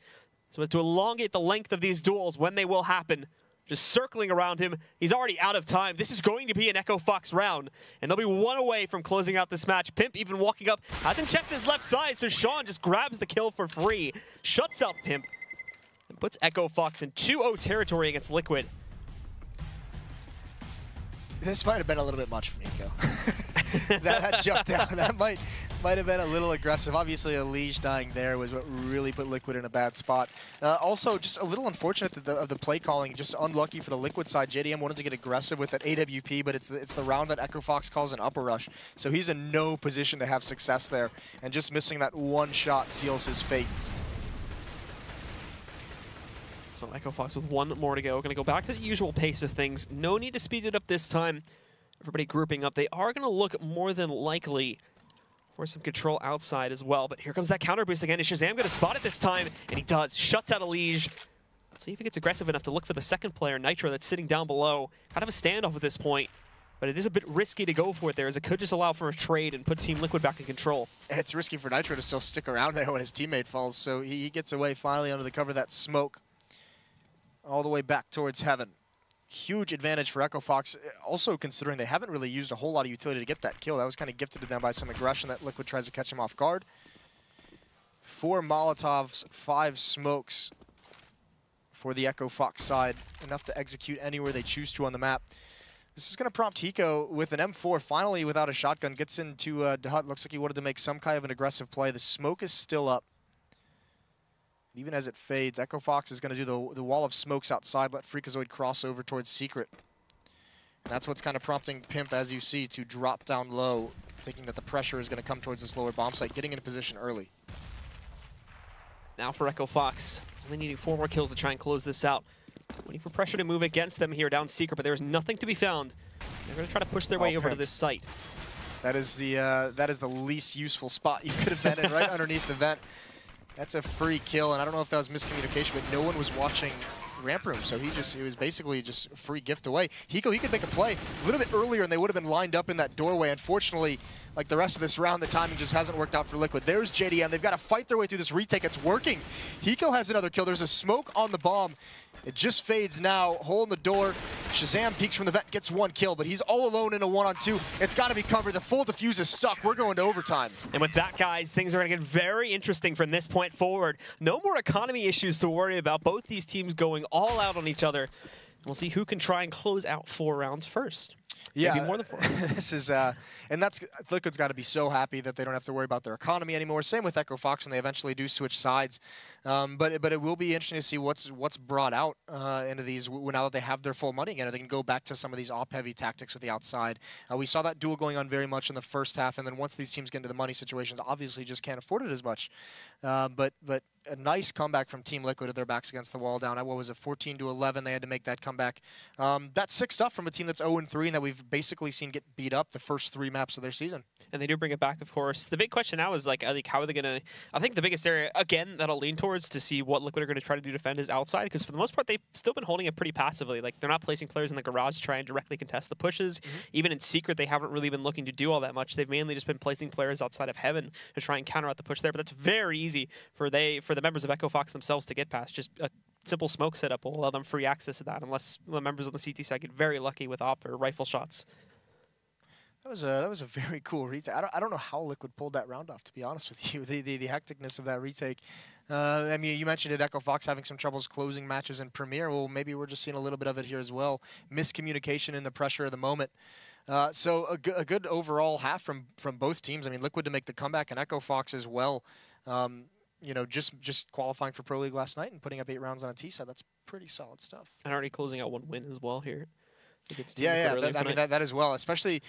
so as to elongate the length of these duels when they will happen. Just circling around him. He's already out of time. This is going to be an Echo Fox round, and they'll be 1 away from closing out this match. Pimp even walking up, hasn't checked his left side, so Sean just grabs the kill for free, shuts out Pimp, and puts Echo Fox in 2-0 territory against Liquid. This might have been a little bit much for Nico. that jump down, that might have been a little aggressive. Obviously, Elige dying there was what really put Liquid in a bad spot. Also, just a little unfortunate of the play calling, just unlucky for the Liquid side. JDM wanted to get aggressive with that AWP, but it's the round that Echo Fox calls an upper rush. So he's in no position to have success there, and just missing that one shot seals his fate. So Echo Fox with 1 more to go. Going to go back to the usual pace of things. No need to speed it up this time. Everybody grouping up. They are going to look more than likely for some control outside as well. But here comes that counter boost again. Is Shazam going to spot it this time? And he does. Shuts out Elige. Let's see if he gets aggressive enough to look for the second player, Nitro, that's sitting down below. Kind of a standoff at this point. But it is a bit risky to go for it there, as it could just allow for a trade and put Team Liquid back in control. It's risky for Nitro to still stick around there when his teammate falls. So he gets away finally under the cover of that smoke, all the way back towards heaven. Huge advantage for Echo Fox, also considering they haven't really used a whole lot of utility to get that kill. That was kind of gifted to them by some aggression that Liquid tries to catch him off guard. 4 Molotovs, 5 smokes for the Echo Fox side, enough to execute anywhere they choose to on the map. This is going to prompt Hiko with an M4, finally without a shotgun, gets into Dahut. Looks like he wanted to make some kind of an aggressive play. The smoke is still up. Even as it fades, Echo Fox is going to do the wall of smokes outside, let Freakazoid cross over towards Secret. And that's what's kind of prompting Pimp, as you see, to drop down low, thinking that the pressure is going to come towards this lower bomb site, getting into position early. Now for Echo Fox, only needing 4 more kills to try and close this out. Waiting for pressure to move against them here down Secret, but there's nothing to be found. They're going to try to push their way over to this site. That is the least useful spot you could have been in, right underneath the vent. That's a free kill, and I don't know if that was miscommunication, but no one was watching ramp room, so it was basically just a free gift away. Hiko, he could make a play a little bit earlier, and they would have been lined up in that doorway. Unfortunately, like the rest of this round, the timing just hasn't worked out for Liquid. There's JDM. They've got to fight their way through this retake. It's working. Hiko has another kill. There's a smoke on the bomb. It just fades now. Hole in the door. Shazam peeks from the vent, gets 1 kill, but he's all alone in a 1-on-2. It's got to be covered. The full defuse is stuck. We're going to overtime. And with that, guys, things are going to get very interesting from this point forward. No more economy issues to worry about. Both these teams going all out on each other. We'll see who can try and close out 4 rounds first. Yeah, maybe more than 4. this is, and that's Liquid's got to be so happy that they don't have to worry about their economy anymore. Same with Echo Fox when they eventually do switch sides. But it will be interesting to see what's brought out into these now that they have their full money again. They can go back to some of these op-heavy tactics with the outside. We saw that duel going on very much in the first half, and then once these teams get into the money situations, obviously just can't afford it as much. But a nice comeback from Team Liquid with their backs against the wall down at, what was it, 14-11. They had to make that comeback. That's sick stuff from a team that's 0-3 and that we've basically seen get beat up the first 3 maps of their season. And they do bring it back, of course. The big question now is, like how are they going to... I think the biggest area, again, that I'll lean towards to see what Liquid are going to try to do to defend is outside, because for the most part, they've still been holding it pretty passively. Like, they're not placing players in the garage to try and directly contest the pushes. Even in secret, they haven't really been looking to do all that much. They've mainly just been placing players outside of Heaven to try and counter out the push there, but that's very easy for the members of Echo Fox themselves to get past. Just a simple smoke setup will allow them free access to that, unless the members on the CT side get very lucky with op or rifle shots. That was a very cool retake. I don't know how Liquid pulled that round off, to be honest with you. The hecticness of that retake. I mean, you mentioned it, Echo Fox having some troubles closing matches in Premier. Well, maybe we're just seeing a little bit of it here as well. Miscommunication in the pressure of the moment. So a good overall half from both teams. I mean, Liquid to make the comeback, and Echo Fox as well. You know, just qualifying for Pro League last night and putting up 8 rounds on a T side. That's pretty solid stuff. And already closing out 1 win as well here. Yeah, I mean that as well. Especially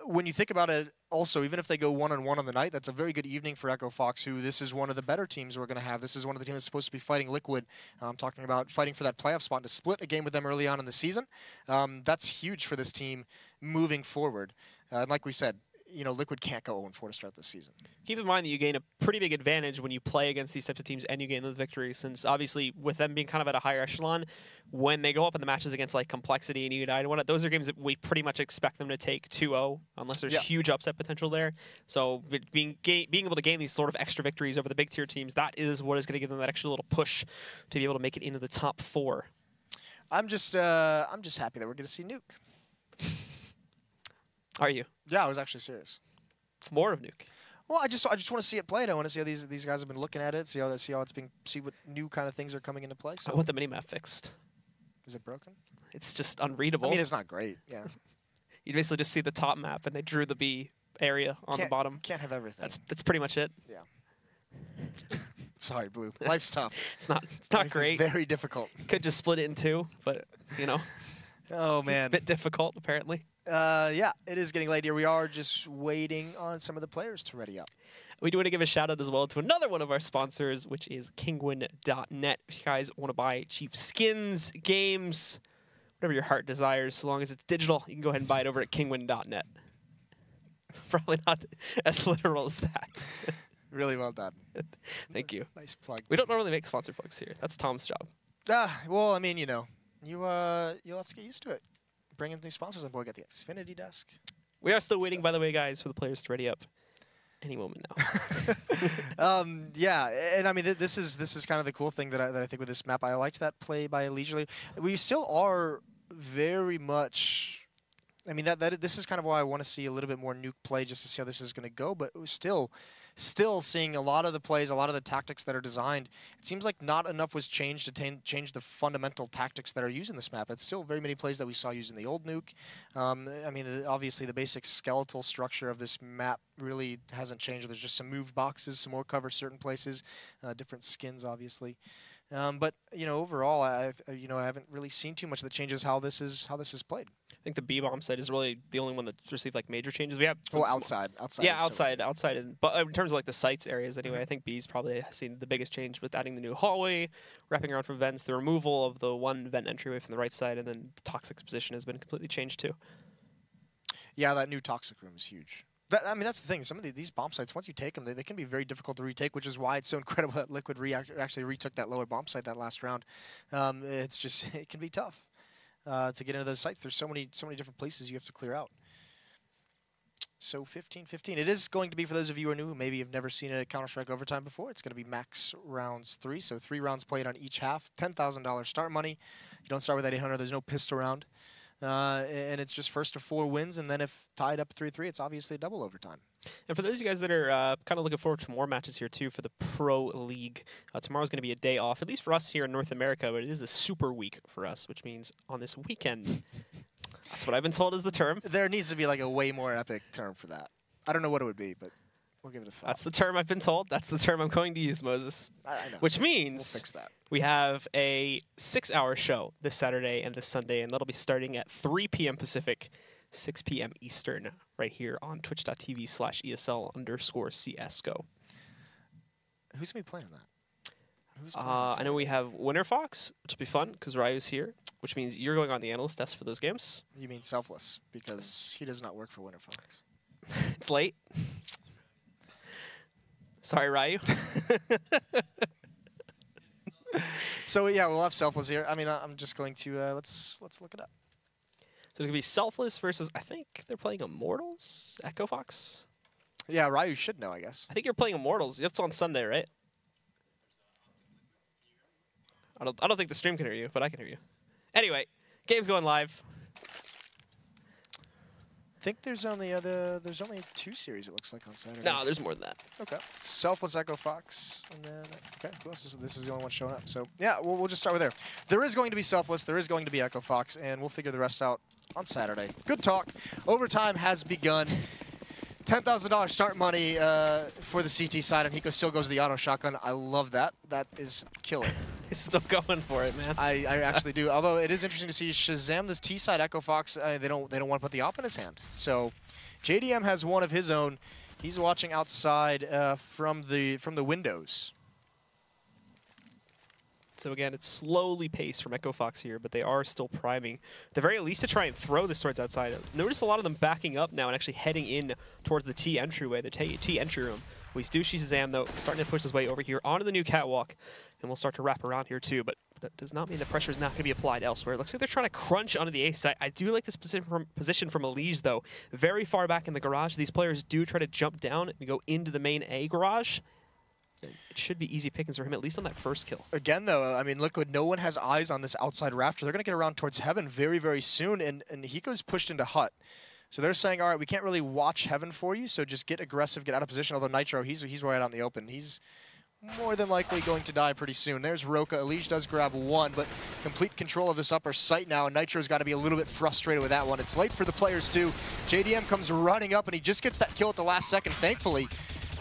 when you think about it. Also, even if they go 1-on-1 on the night, that's a very good evening for Echo Fox. Who this is one of the better teams we're going to have. This is one of the teams that's supposed to be fighting Liquid. I'm talking about fighting for that playoff spot, to split a game with them early on in the season. That's huge for this team moving forward. And like we said, you know, Liquid can't go 0-4 to start this season. Keep in mind that you gain a pretty big advantage when you play against these types of teams and you gain those victories, since obviously with them being kind of at a higher echelon, when they go up in the matches against like Complexity and United, those are games that we pretty much expect them to take 2-0 unless there's huge upset potential there. So being able to gain these sort of extra victories over the big tier teams, that is what is going to give them that extra little push to be able to make it into the top 4. I'm just happy that we're going to see Nuke. Are you? Yeah, I was actually serious. More of Nuke. Well, I just want to see it played. I want to see how these guys have been looking at it. See what new kind of things are coming into play. So. I want the minimap fixed. Is it broken? It's just unreadable. I mean, it's not great. Yeah. You basically just see the top map, and they drew the B area on the bottom. Can't have everything. That's pretty much it. Yeah. Sorry, Blue. Life's tough. It's not great. It's very difficult. Could just split it in 2, but you know. Oh man. A bit difficult apparently. Yeah, it is getting late here. We are just waiting on some of the players to ready up. We do want to give a shout out as well to another one of our sponsors, which is Kingwin.net. If you guys want to buy cheap skins, games, whatever your heart desires, so long as it's digital, you can go ahead and buy it over at Kingwin.net. Probably not as literal as that. Really well done. Thank you. Nice plug. We don't normally make sponsor plugs here. That's Tom's job. Well, I mean, you know, you'll have to get used to it. Bringing new sponsors on board. Got the Xfinity desk. We are still waiting, by the way, guys, for the players to ready up. Any moment now. Yeah, and I mean this is kind of the cool thing that I think with this map. I liked that play by Leisurely. We still are very much. I mean this is kind of why I want to see a little bit more Nuke play, just to see how this is going to go. But it was still seeing a lot of the plays, a lot of the tactics that are designed. It seems like not enough was changed to change the fundamental tactics that are used in this map. It's still very many plays that we saw using the old Nuke. I mean, obviously the basic skeletal structure of this map really hasn't changed. There's just some move boxes, some more cover certain places, different skins, obviously. But you know, overall, I haven't really seen too much that changes how this is played. I think the B-bomb site is really the only one that's received like major changes. We have outside. Yeah, outside. But in terms of like the sites areas, anyway, I think B's probably seen the biggest change with adding the new hallway, wrapping around from vents, the removal of the one vent entryway from the right side, and then the toxic position has been completely changed too. Yeah, that new toxic room is huge. I mean, that's the thing. Some of these bomb sites, once you take them, they can be very difficult to retake, which is why it's so incredible that Liquid actually retook that lower bomb site that last round. It's just, it can be tough to get into those sites. There's so many different places you have to clear out. So 15-15. It is going to be, for those of you who are new, who maybe have never seen a Counter-Strike overtime before, it's going to be max rounds 3. So 3 rounds played on each half. $10,000 start money. You don't start with that 800. There's no pistol round. And it's just first to 4 wins, and then if tied up 3-3, it's obviously a double overtime. And for those of you guys that are kind of looking forward to more matches here, too, for the Pro League, tomorrow's going to be a day off, at least for us here in North America, but it is a super week for us, which means on this weekend, That's what I've been told is the term. There needs to be like a way more epic term for that. I don't know what it would be, but we'll give it a thought. That's the term I've been told. That's the term I'm going to use, Moses. I know. Which means we'll fix that. We have a 6-hour show this Saturday and this Sunday, and that'll be starting at 3 p.m. Pacific, 6 p.m. Eastern, right here on twitch.tv/ESL_CSGO. Who's going to be playing that? I know we have Winter Fox, which will be fun because Ryu's here, which means you're going on the analyst desk for those games. You mean Selfless, because he does not work for Winter Fox. It's late. Sorry, Ryu. So yeah, we'll have Selfless here. I mean, I'm just going to let's look it up. So it's gonna be Selfless versus, I think they're playing Immortals. Echo Fox. Yeah, Ryu should know, I guess. I think you're playing Immortals. It's on Sunday, right? I don't think the stream can hear you, but I can hear you. Anyway, game's going live. I think there's only 2 series, it looks like, on Saturday. No, there's more than that. Okay. Selfless, Echo Fox, and then okay, who else is this? Is the only one showing up. So yeah, we'll just start with there. There is going to be Selfless, there is going to be Echo Fox, and we'll figure the rest out on Saturday. Good talk. Overtime has begun. $10,000 start money for the CT side, and Hiko still goes to the auto shotgun. I love that. That is killer. He's still going for it, man. I actually do. Although it is interesting to see Shazam, this T side Echo Fox. They don't want to put the op in his hand. So JDM has one of his own. He's watching outside from the windows. So again, it's slowly paced from Echo Fox here, but they are still priming. At the very least to try and throw this towards outside. Notice a lot of them backing up now and actually heading in towards the T entryway, the T entry room. We do see Shazam, though, starting to push his way over here onto the new catwalk, and we'll start to wrap around here, too. But that does not mean the pressure is not going to be applied elsewhere. It looks like they're trying to crunch onto the A site. I do like this position from Elige, though. Very far back in the garage. These players do try to jump down and go into the main A garage. It should be easy pickings for him, at least on that first kill. Again, though, I mean, Liquid, no one has eyes on this outside rafter. They're going to get around towards Heaven very, very soon, and Hiko's pushed into Hut. So they're saying, all right, we can't really watch Heaven for you, so just get aggressive, get out of position. Although Nitro, he's right out in the open. He's more than likely going to die pretty soon. There's Roka. Elige does grab one, but complete control of this upper site now. Nitro's got to be a little bit frustrated with that one. It's late for the players, too. JDM comes running up, and he just gets that kill at the last second, thankfully.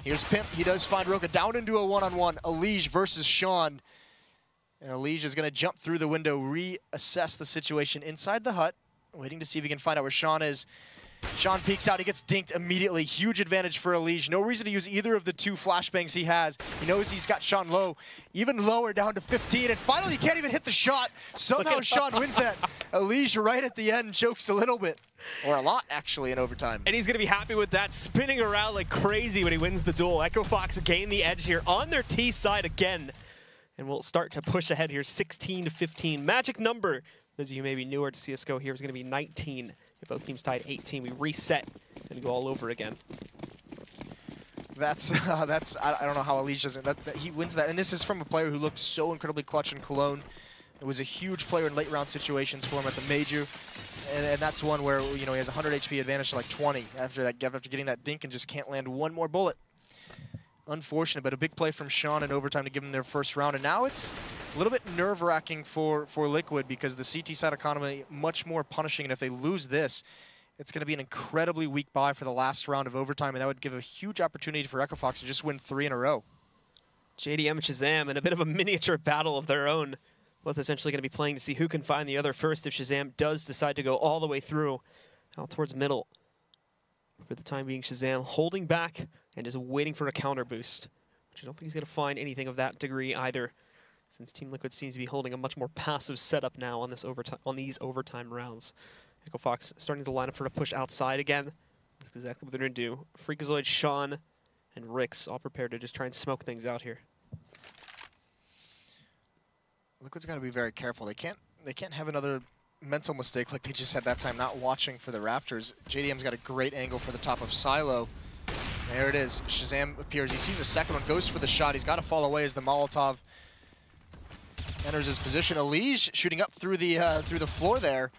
Here's Pimp. He does find Roka down into a one-on-one. Elige versus Sean. And Elige is going to jump through the window, reassess the situation inside the hut, waiting to see if he can find out where Sean is. Sean peeks out. He gets dinked immediately. Huge advantage for Elige. No reason to use either of the 2 flashbangs he has. He knows he's got Sean low. Even lower, down to 15. And finally, he can't even hit the shot. Somehow Sean wins that. Elige right at the end chokes a little bit. Or a lot, actually, in overtime. And he's going to be happy with that, spinning around like crazy when he wins the duel. Echo Fox gain the edge here on their T side again. And we'll start to push ahead here, 16-15. Magic number, those of you may be newer to CSGO here, is going to be 19. If both teams tied 18, we reset and go all over again. That's I don't know how Elige does it. He wins that. And this is from a player who looked so incredibly clutch in Cologne. It was a huge player in late round situations for him at the major. And that's one where, you know, he has 100 HP advantage to like 20 after getting that dink and just can't land one more bullet. Unfortunate, but a big play from Sean in overtime to give them their first round. And now it's a little bit nerve-wracking for Liquid because the CT side economy much more punishing. And if they lose this, it's going to be an incredibly weak bye for the last round of overtime. And that would give a huge opportunity for Echo Fox to just win 3 in a row. JDM and Shazam in a bit of a miniature battle of their own. Both essentially going to be playing to see who can find the other first if Shazam does decide to go all the way through out towards middle. For the time being, Shazam holding back and just waiting for a counter boost, which I don't think he's going to find anything of that degree either, since Team Liquid seems to be holding a much more passive setup now on this these overtime rounds. Echo Fox starting to line up for a push outside again. That's exactly what they're going to do. Freakazoid, Sean, and Rix all prepared to just try and smoke things out here. Liquid's got to be very careful. They can't have another mental mistake like they just had that time, not watching for the rafters. JDM's got a great angle for the top of Silo. There it is. Shazam appears. He sees a second one, goes for the shot. He's got to fall away as the Molotov enters his position. Elige shooting up through the floor there.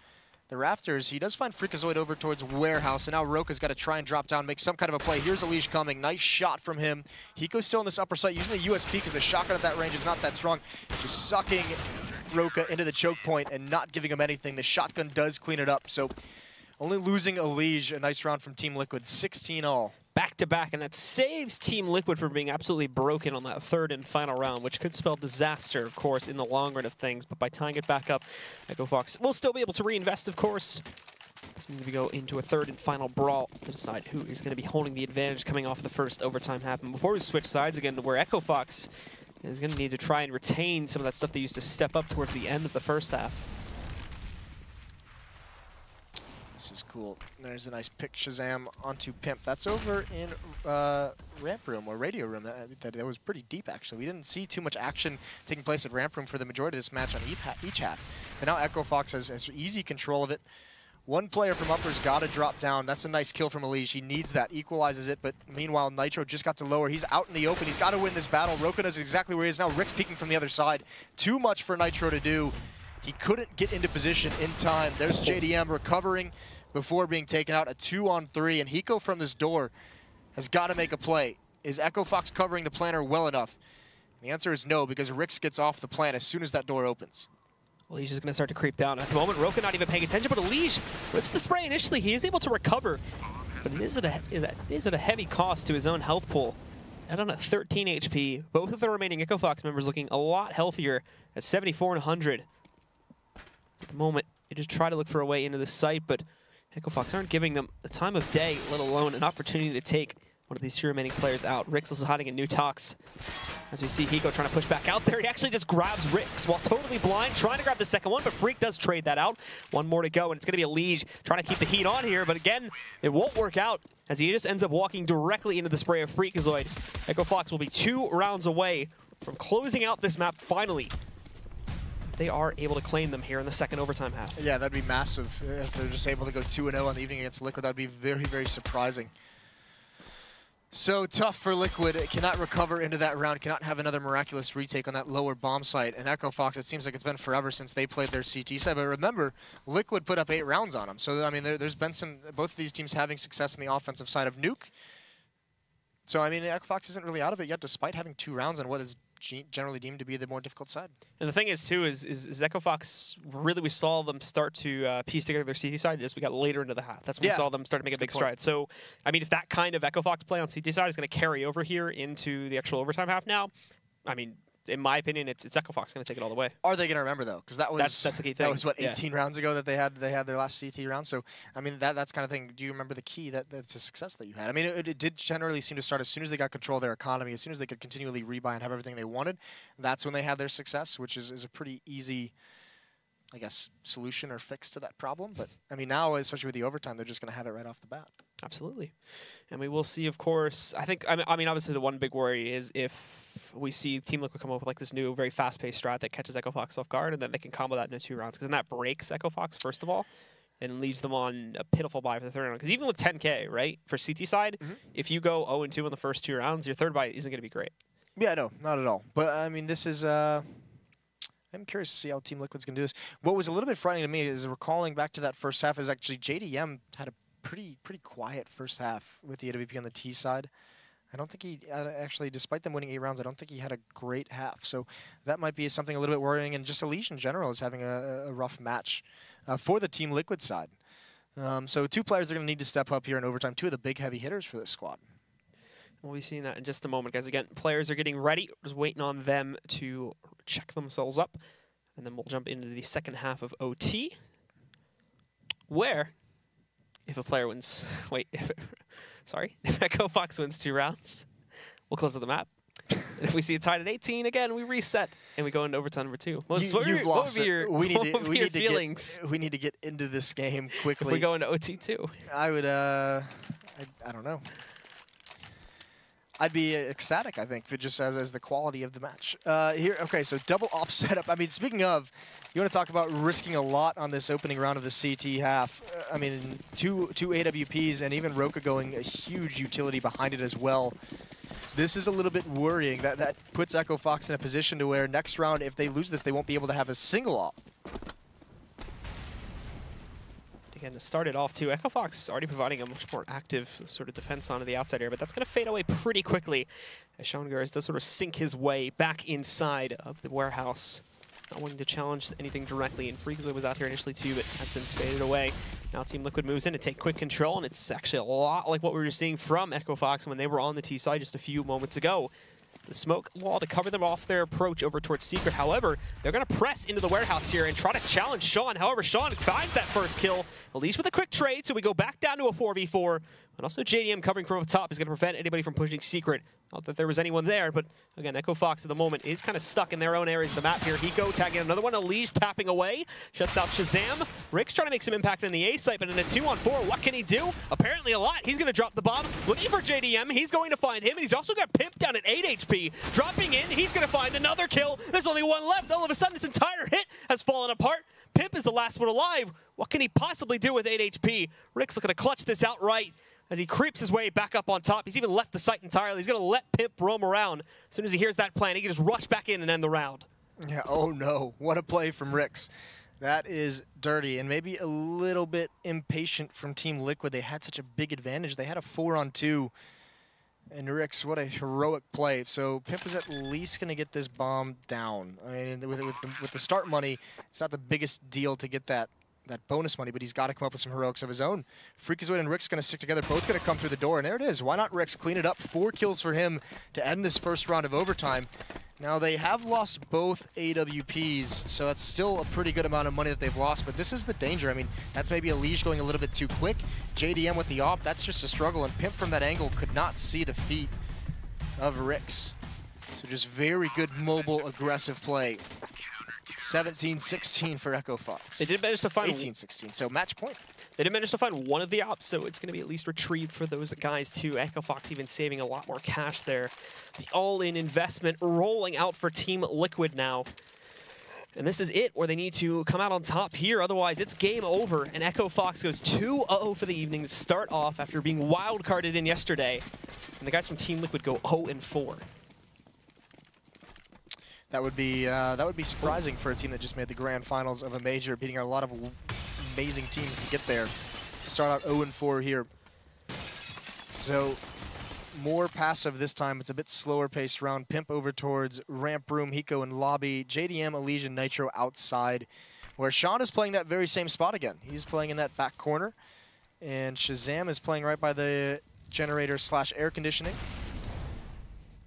The rafters. He does find Freakazoid over towards Warehouse, and now Roka's got to try and drop down, make some kind of a play. Here's Elige coming. Nice shot from him. Hiko's still in this upper site, using the USP because the shotgun at that range is not that strong. Just sucking Roka into the choke point and not giving him anything. The shotgun does clean it up. So only losing a Liege, a nice round from Team Liquid, 16 all. Back-to-back, and that saves Team Liquid from being absolutely broken on that third and final round, which could spell disaster, of course, in the long run of things. But by tying it back up, Echo Fox will still be able to reinvest, of course. This means we go into a third and final brawl to decide who is going to be holding the advantage coming off the first overtime half. And before we switch sides again to where Echo Fox is going to need to try and retain some of that stuff they used to step up towards the end of the first half. This is cool. There's a nice pick Shazam onto Pimp. That's over in ramp room or radio room. That was pretty deep, actually. We didn't see too much action taking place at ramp room for the majority of this match on each half. And now Echo Fox has easy control of it. One player from upper's got to drop down. That's a nice kill from Elise. He needs that, equalizes it, but meanwhile, Nitro just got to lower. He's out in the open. He's got to win this battle. Roka knows exactly where he is now. Rick's peeking from the other side. Too much for Nitro to do. He couldn't get into position in time. There's JDM recovering before being taken out. A 2-on-3, and Hiko from this door has got to make a play. Is Echo Fox covering the planter well enough? The answer is no, because Rix gets off the plant as soon as that door opens. Elige is going to start to creep down. At the moment, Roka not even paying attention, but Elige rips the spray initially. He is able to recover, but it is at a heavy cost to his own health pool. And on at 13 HP, both of the remaining Echo Fox members looking a lot healthier at 74 and 100. At the moment, they just try to look for a way into the site, but Echo Fox aren't giving them the time of day, let alone an opportunity to take one of these two remaining players out. Rix is hiding in Nutox. As we see Hiko trying to push back out there, he actually just grabs Rix while totally blind, trying to grab the second one, but Freak does trade that out. One more to go, and it's going to be Elige trying to keep the heat on here, but again, it won't work out as he just ends up walking directly into the spray of Freakazoid. Echo Fox will be 2 rounds away from closing out this map finally. They are able to claim them here in the second overtime half. Yeah, that'd be massive if they're just able to go 2-0 on the evening against Liquid. That'd be very, very surprising. So tough for Liquid. It cannot recover into that round, cannot have another miraculous retake on that lower bomb site. And Echo Fox, it seems like it's been forever since they played their CT side. But remember, Liquid put up 8 rounds on them. So, I mean, there's been both of these teams having success on the offensive side of Nuke. So, I mean, Echo Fox isn't really out of it yet, despite having 2 rounds on what is generally deemed to be the more difficult side. And the thing is, too, is Echo Fox, really we saw them start to piece together their CT side as we got later into the half. That's when we saw them start to make a big stride. So, I mean, if that kind of Echo Fox play on CT side is going to carry over here into the actual overtime half now, I mean, in my opinion, it's Echo Fox going to take it all the way. Are they going to remember, though? Because that's the key thing. That was, what, 18 rounds ago that they had their last CT round? So, I mean, that's kind of thing. Do you remember the key that's a success that you had? I mean, it did generally seem to start as soon as they got control of their economy, as soon as they could continually rebuy and have everything they wanted. That's when they had their success, which is a pretty easy, I guess, solution or fix to that problem. But, I mean, now, especially with the overtime, they're just going to have it right off the bat. Absolutely. And we will see, of course, I mean, obviously the one big worry is if we see Team Liquid come up with like this new, very fast-paced strat that catches Echo Fox off guard, and then they can combo that into 2 rounds, because then that breaks Echo Fox, first of all, and leaves them on a pitiful bye for the third round. Because even with 10K, right, for CT side, if you go 0-2 in the first 2 rounds, your third bye isn't going to be great. Yeah, no, not at all. But, I mean, this is... I'm curious to see how Team Liquid's going to do this. What was a little bit frightening to me is recalling back to that first half is actually JDM had a pretty quiet first half with the AWP on the T side. I don't think he actually, despite them winning 8 rounds, I don't think he had a great half. So that might be something a little bit worrying. And just Elige in general is having a rough match for the Team Liquid side. So 2 players are going to need to step up here in overtime. 2 of the big heavy hitters for this squad. We'll be seeing that in just a moment, guys. Again, players are getting ready. We're just waiting on them to check themselves up. And then we'll jump into the second half of OT, where if a player wins... Wait, if Echo Fox wins 2 rounds, we'll close out the map. And if we see it tied at 18, again, we reset and we go into overtime number 2. You've lost it. We need to get into this game quickly. If we go into OT 2. I would, I don't know. I'd be ecstatic, I think, just as the quality of the match. Here, okay, so double op setup. I mean, speaking of, you want to talk about risking a lot on this opening round of the CT half. I mean, two AWPs and even Roka going a huge utility behind it as well. This is a little bit worrying. That puts Echo Fox in a position to where next round, if they lose this, they won't be able to have a single op. Again, to start it off, too, Echo Fox already providing a much more active sort of defense onto the outside area, but that's going to fade away pretty quickly as Sean Gars does sort of sink his way back inside of the warehouse, not wanting to challenge anything directly. And Freakazoid was out here initially, too, but has since faded away. Now Team Liquid moves in to take quick control, and it's actually a lot like what we were seeing from Echo Fox when they were on the T side just a few moments ago. The smoke wall to cover them off their approach over towards Secret. However, they're going to press into the warehouse here and try to challenge Sean. However, Sean finds that first kill, at least with a quick trade, so we go back down to a 4v4. And also JDM covering from up top is going to prevent anybody from pushing Secret. Not that there was anyone there, but again, Echo Fox at the moment is kind of stuck in their own areas of the map here. Hiko tagging another one. Elise tapping away. Shuts out Shazam. Rick's trying to make some impact in the A site, but in a 2-on-4, what can he do? Apparently a lot. He's going to drop the bomb. Looking for JDM. He's going to find him, and he's also got Pimp down at 8 HP. Dropping in, he's going to find another kill. There's only one left. All of a sudden, this entire hit has fallen apart. Pimp is the last one alive. What can he possibly do with 8 HP? Rick's looking to clutch this outright as he creeps his way back up on top. He's even left the site entirely. He's going to let Pimp roam around. As soon as he hears that plan, he can just rush back in and end the round. Yeah, oh no. What a play from Rix. That is dirty and maybe a little bit impatient from Team Liquid. They had such a big advantage. They had a 4-on-2. And Rix, what a heroic play. So Pimp is at least going to get this bomb down. I mean, with the start money, it's not the biggest deal to get that bonus money, but he's got to come up with some heroics of his own. Freakazoid and Rick's going to stick together, both going to come through the door, and there it is. Why not Rick's clean it up? 4 kills for him to end this first round of overtime. Now, they have lost both AWPs, so that's still a pretty good amount of money that they've lost, but this is the danger. I mean, that's maybe Elige going a little bit too quick. JDM with the op, that's just a struggle, and Pimp from that angle could not see the feet of Rick's. So just very good mobile, aggressive play. 17-16 for Echo Fox. They did manage to find 18-16, so match point. They did manage to find one of the ops, so it's going to be at least retrieved for those guys too. Echo Fox even saving a lot more cash there. The all-in investment rolling out for Team Liquid now. And this is it, where they need to come out on top here. Otherwise, it's game over, and Echo Fox goes 2-0 for the evening to start off after being wild-carded in yesterday. And the guys from Team Liquid go 0-4. That would be surprising for a team that just made the grand finals of a major, beating a lot of amazing teams to get there. Start out 0-4 here. So more passive this time. It's a bit slower paced round. Pimp over towards ramp room, Hiko in lobby, JDM, Elysian, Nitro outside, where Sean is playing that very same spot again. He's playing in that back corner, and Shazam is playing right by the generator / air conditioning.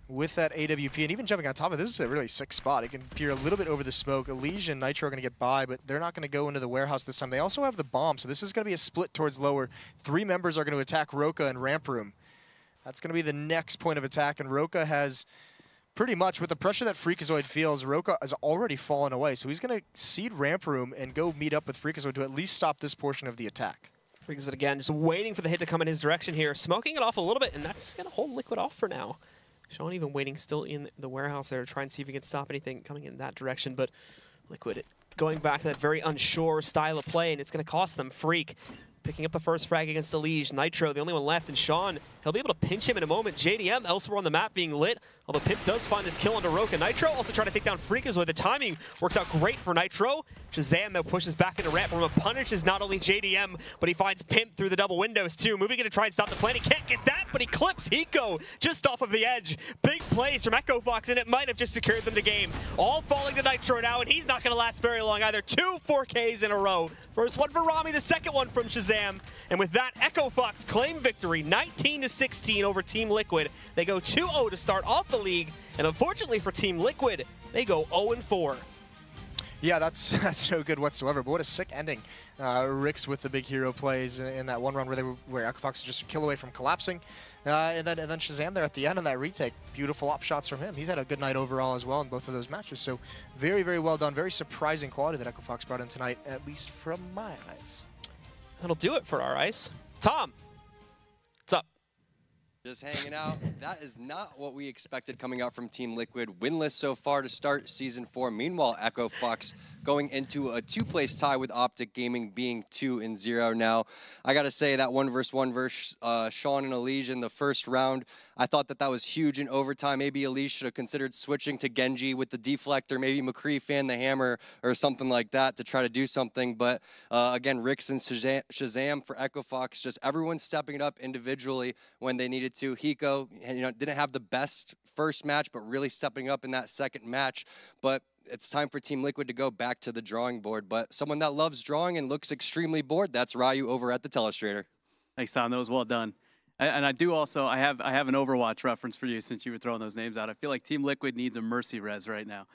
With that AWP, and even jumping on top of this is a really sick spot. It can peer a little bit over the smoke. Elysian and Nitro are going to get by, but they're not going to go into the warehouse this time. They also have the bomb, so this is going to be a split towards lower. 3 members are going to attack Roka and ramp room. That's going to be the next point of attack, and Roka has pretty much, with the pressure that Freakazoid feels, Roka has already fallen away, so he's going to cede ramp room and go meet up with Freakazoid to at least stop this portion of the attack. Freakazoid again, just waiting for the hit to come in his direction here, smoking it off a little bit, and that's going to hold Liquid off for now. Sean even waiting still in the warehouse there to try and see if he can stop anything coming in that direction, but Liquid going back to that very unsure style of play, and it's going to cost them. Freak picking up the first frag against Elige. Nitro, the only one left, and Sean, he'll be able to pinch him in a moment. JDM elsewhere on the map being lit, although Pimp does find this kill onto Roka. Nitro also trying to take down Freakazoid. The timing works out great for Nitro. Shazam, though, pushes back into ramp room. Punishes not only JDM, but he finds Pimp through the double windows, too. Moving in to try and stop the plan. He can't get that, but he clips Hiko just off of the edge. Big plays from Echo Fox, and it might have just secured them to game. All falling to Nitro now, and he's not going to last very long either. 2 4Ks in a row. First one for Rami, the second one from Shazam. And with that, Echo Fox claim victory, 19-16 over Team Liquid. They go 2-0 to start off the league, and unfortunately for Team Liquid, they go 0-4. Yeah, that's no good whatsoever, but what a sick ending. Rix with the big hero plays in that one round where Echo Fox was just a kill away from collapsing. And then Shazam there at the end on that retake. Beautiful op shots from him. He's had a good night overall as well in both of those matches. So very, very well done. Very surprising quality that Echo Fox brought in tonight, at least from my eyes. That'll do it for our eyes. Tom, what's up? Just hanging out. That is not what we expected coming out from Team Liquid. Winless so far to start Season 4. Meanwhile, Echo Fox going into a 2-place tie with Optic Gaming being 2-0 now. I got to say that 1v1 versus Sean and Elige in the first round, I thought that was huge in overtime. Maybe Elige should have considered switching to Genji with the deflector. Maybe McCree fanned the hammer or something like that to try to do something. But again, Rix and Shazam for Echo Fox, just everyone stepping it up individually when they needed to. Hiko, didn't have the best first match, but really stepping up in that second match. But it's time for Team Liquid to go back to the drawing board. But someone that loves drawing and looks extremely bored, that's Ryu over at the Telestrator. Thanks, Tom. That was well done. And I do also, I have an Overwatch reference for you since you were throwing those names out. I feel like Team Liquid needs a mercy res right now.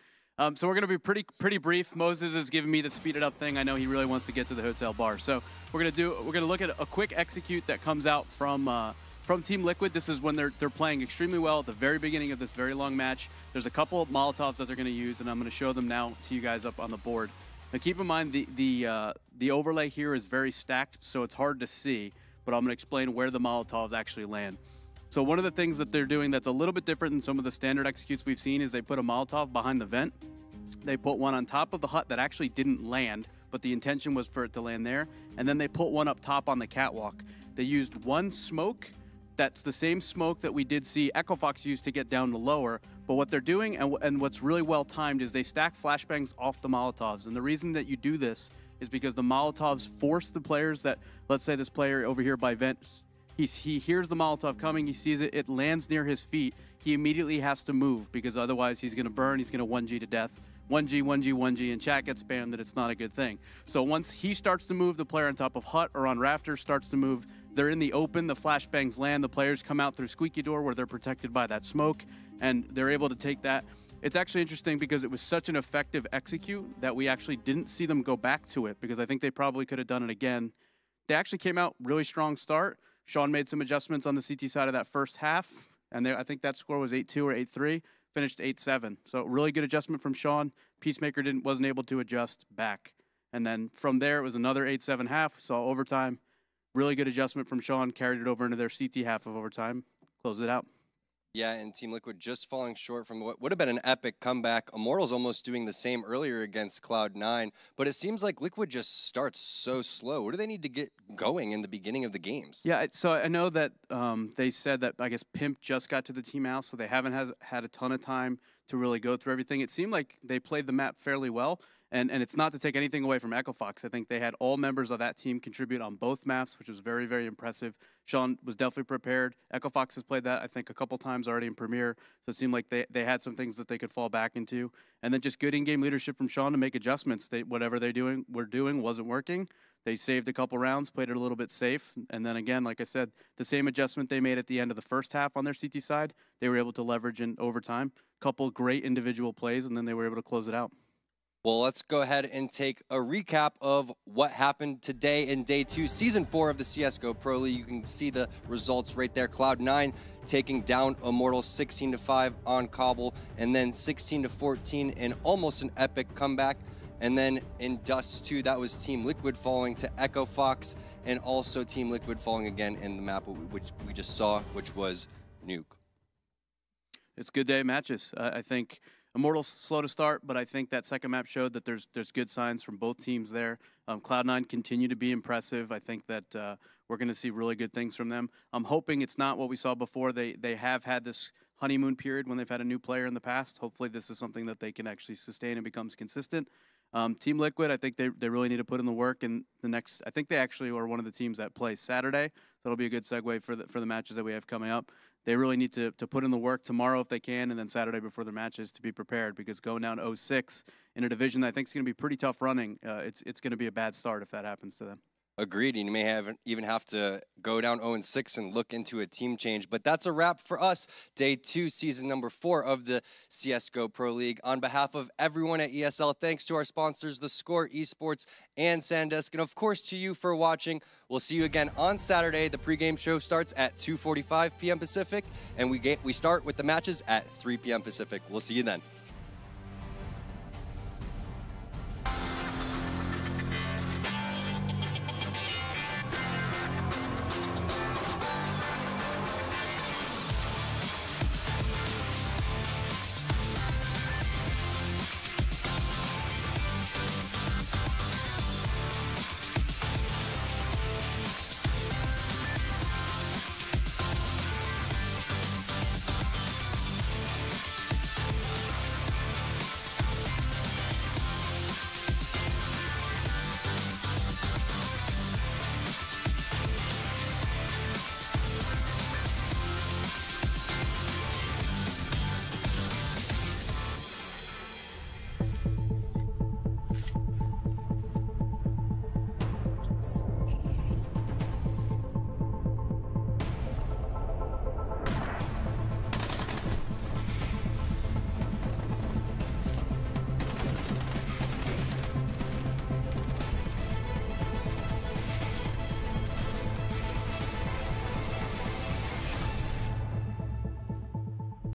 So we're going to be pretty brief. Moses is giving me the speed it up thing. I know he really wants to get to the hotel bar. So we're going to look at a quick execute that comes out from Team Liquid. This is when they're playing extremely well at the very beginning of this very long match. There's a couple of Molotovs that they're going to use, and I'm going to show them now to you guys up on the board. Now keep in mind the overlay here is very stacked, so it's hard to see, but I'm going to explain where the Molotovs actually land. So one of the things that they're doing that's a little bit different than some of the standard executes we've seen is they put a Molotov behind the vent. They put one on top of the hut that actually didn't land, but the intention was for it to land there. And then they put one up top on the catwalk. They used one smoke. That's the same smoke that we did see Echo Fox use to get down to lower. But what they're doing and what's really well timed is they stack flashbangs off the Molotovs. And the reason that you do this is because the Molotovs force the players that, let's say this player over here by vent, he hears the Molotov coming, he sees it, it lands near his feet. He immediately has to move because otherwise he's going to burn, he's going to 1G to death. 1G, 1G, 1G, and chat gets spammed that it's not a good thing. So once he starts to move, the player on top of hut or on rafters starts to move. They're in the open, the flashbangs land, the players come out through squeaky door where they're protected by that smoke, and they're able to take that. It's actually interesting because it was such an effective execute that we actually didn't see them go back to it because I think they probably could have done it again. They actually came out really strong start. Sean made some adjustments on the CT side of that first half, and I think that score was 8-2 or 8-3, finished 8-7. So really good adjustment from Sean. Peacemaker wasn't able to adjust back. And then from there, it was another 8-7 half, saw overtime. Really good adjustment from Sean, carried it over into their CT half of overtime, closed it out. Yeah, and Team Liquid just falling short from what would have been an epic comeback. Immortals almost doing the same earlier against Cloud9, but it seems like Liquid just starts so slow. What do they need to get going in the beginning of the games? Yeah, so I know that they said that, I guess, Pimp just got to the team house, so they haven't had a ton of time to really go through everything. It seemed like they played the map fairly well, and it's not to take anything away from Echo Fox. I think they had all members of that team contribute on both maps, which was very, very impressive. Sean was definitely prepared. Echo Fox has played that, I think, a couple times already in Premier, so it seemed like they had some things that they could fall back into. And then just good in-game leadership from Sean to make adjustments. Whatever were doing wasn't working. They saved a couple rounds, played it a little bit safe, and then again, like I said, the same adjustment they made at the end of the first half on their CT side, they were able to leverage in overtime. Couple great individual plays, and then they were able to close it out. Well, let's go ahead and take a recap of what happened today in Day 2, Season 4 of the CSGO Pro League. You can see the results right there. Cloud9 taking down Immortals 16-5 on Cobble, and then 16-14 in almost an epic comeback. And then in Dust 2, that was Team Liquid falling to Echo Fox, and also Team Liquid falling again in the map which we just saw, which was Nuke. It's good day matches. I think Immortals slow to start, but I think that second map showed that there's good signs from both teams there. Cloud9 continue to be impressive. I think that we're going to see really good things from them. I'm hoping it's not what we saw before. They have had this honeymoon period when they've had a new player in the past. Hopefully this is something that they can actually sustain and becomes consistent. Team Liquid, I think they really need to put in the work in the next. I think they actually are one of the teams that play Saturday, so it'll be a good segue for the matches that we have coming up. They really need to put in the work tomorrow if they can, and then Saturday before their matches to be prepared, because going down 0-6 in a division that I think is going to be pretty tough running, it's going to be a bad start if that happens to them. Agreed, and you may even have to go down 0-6 and look into a team change. But that's a wrap for us. Day 2, Season number 4 of the CSGO Pro League. On behalf of everyone at ESL, thanks to our sponsors, The Score, Esports, and SanDisk, and of course to you for watching. We'll see you again on Saturday. The pregame show starts at 2:45 p.m. Pacific, and we start with the matches at 3 p.m. Pacific. We'll see you then.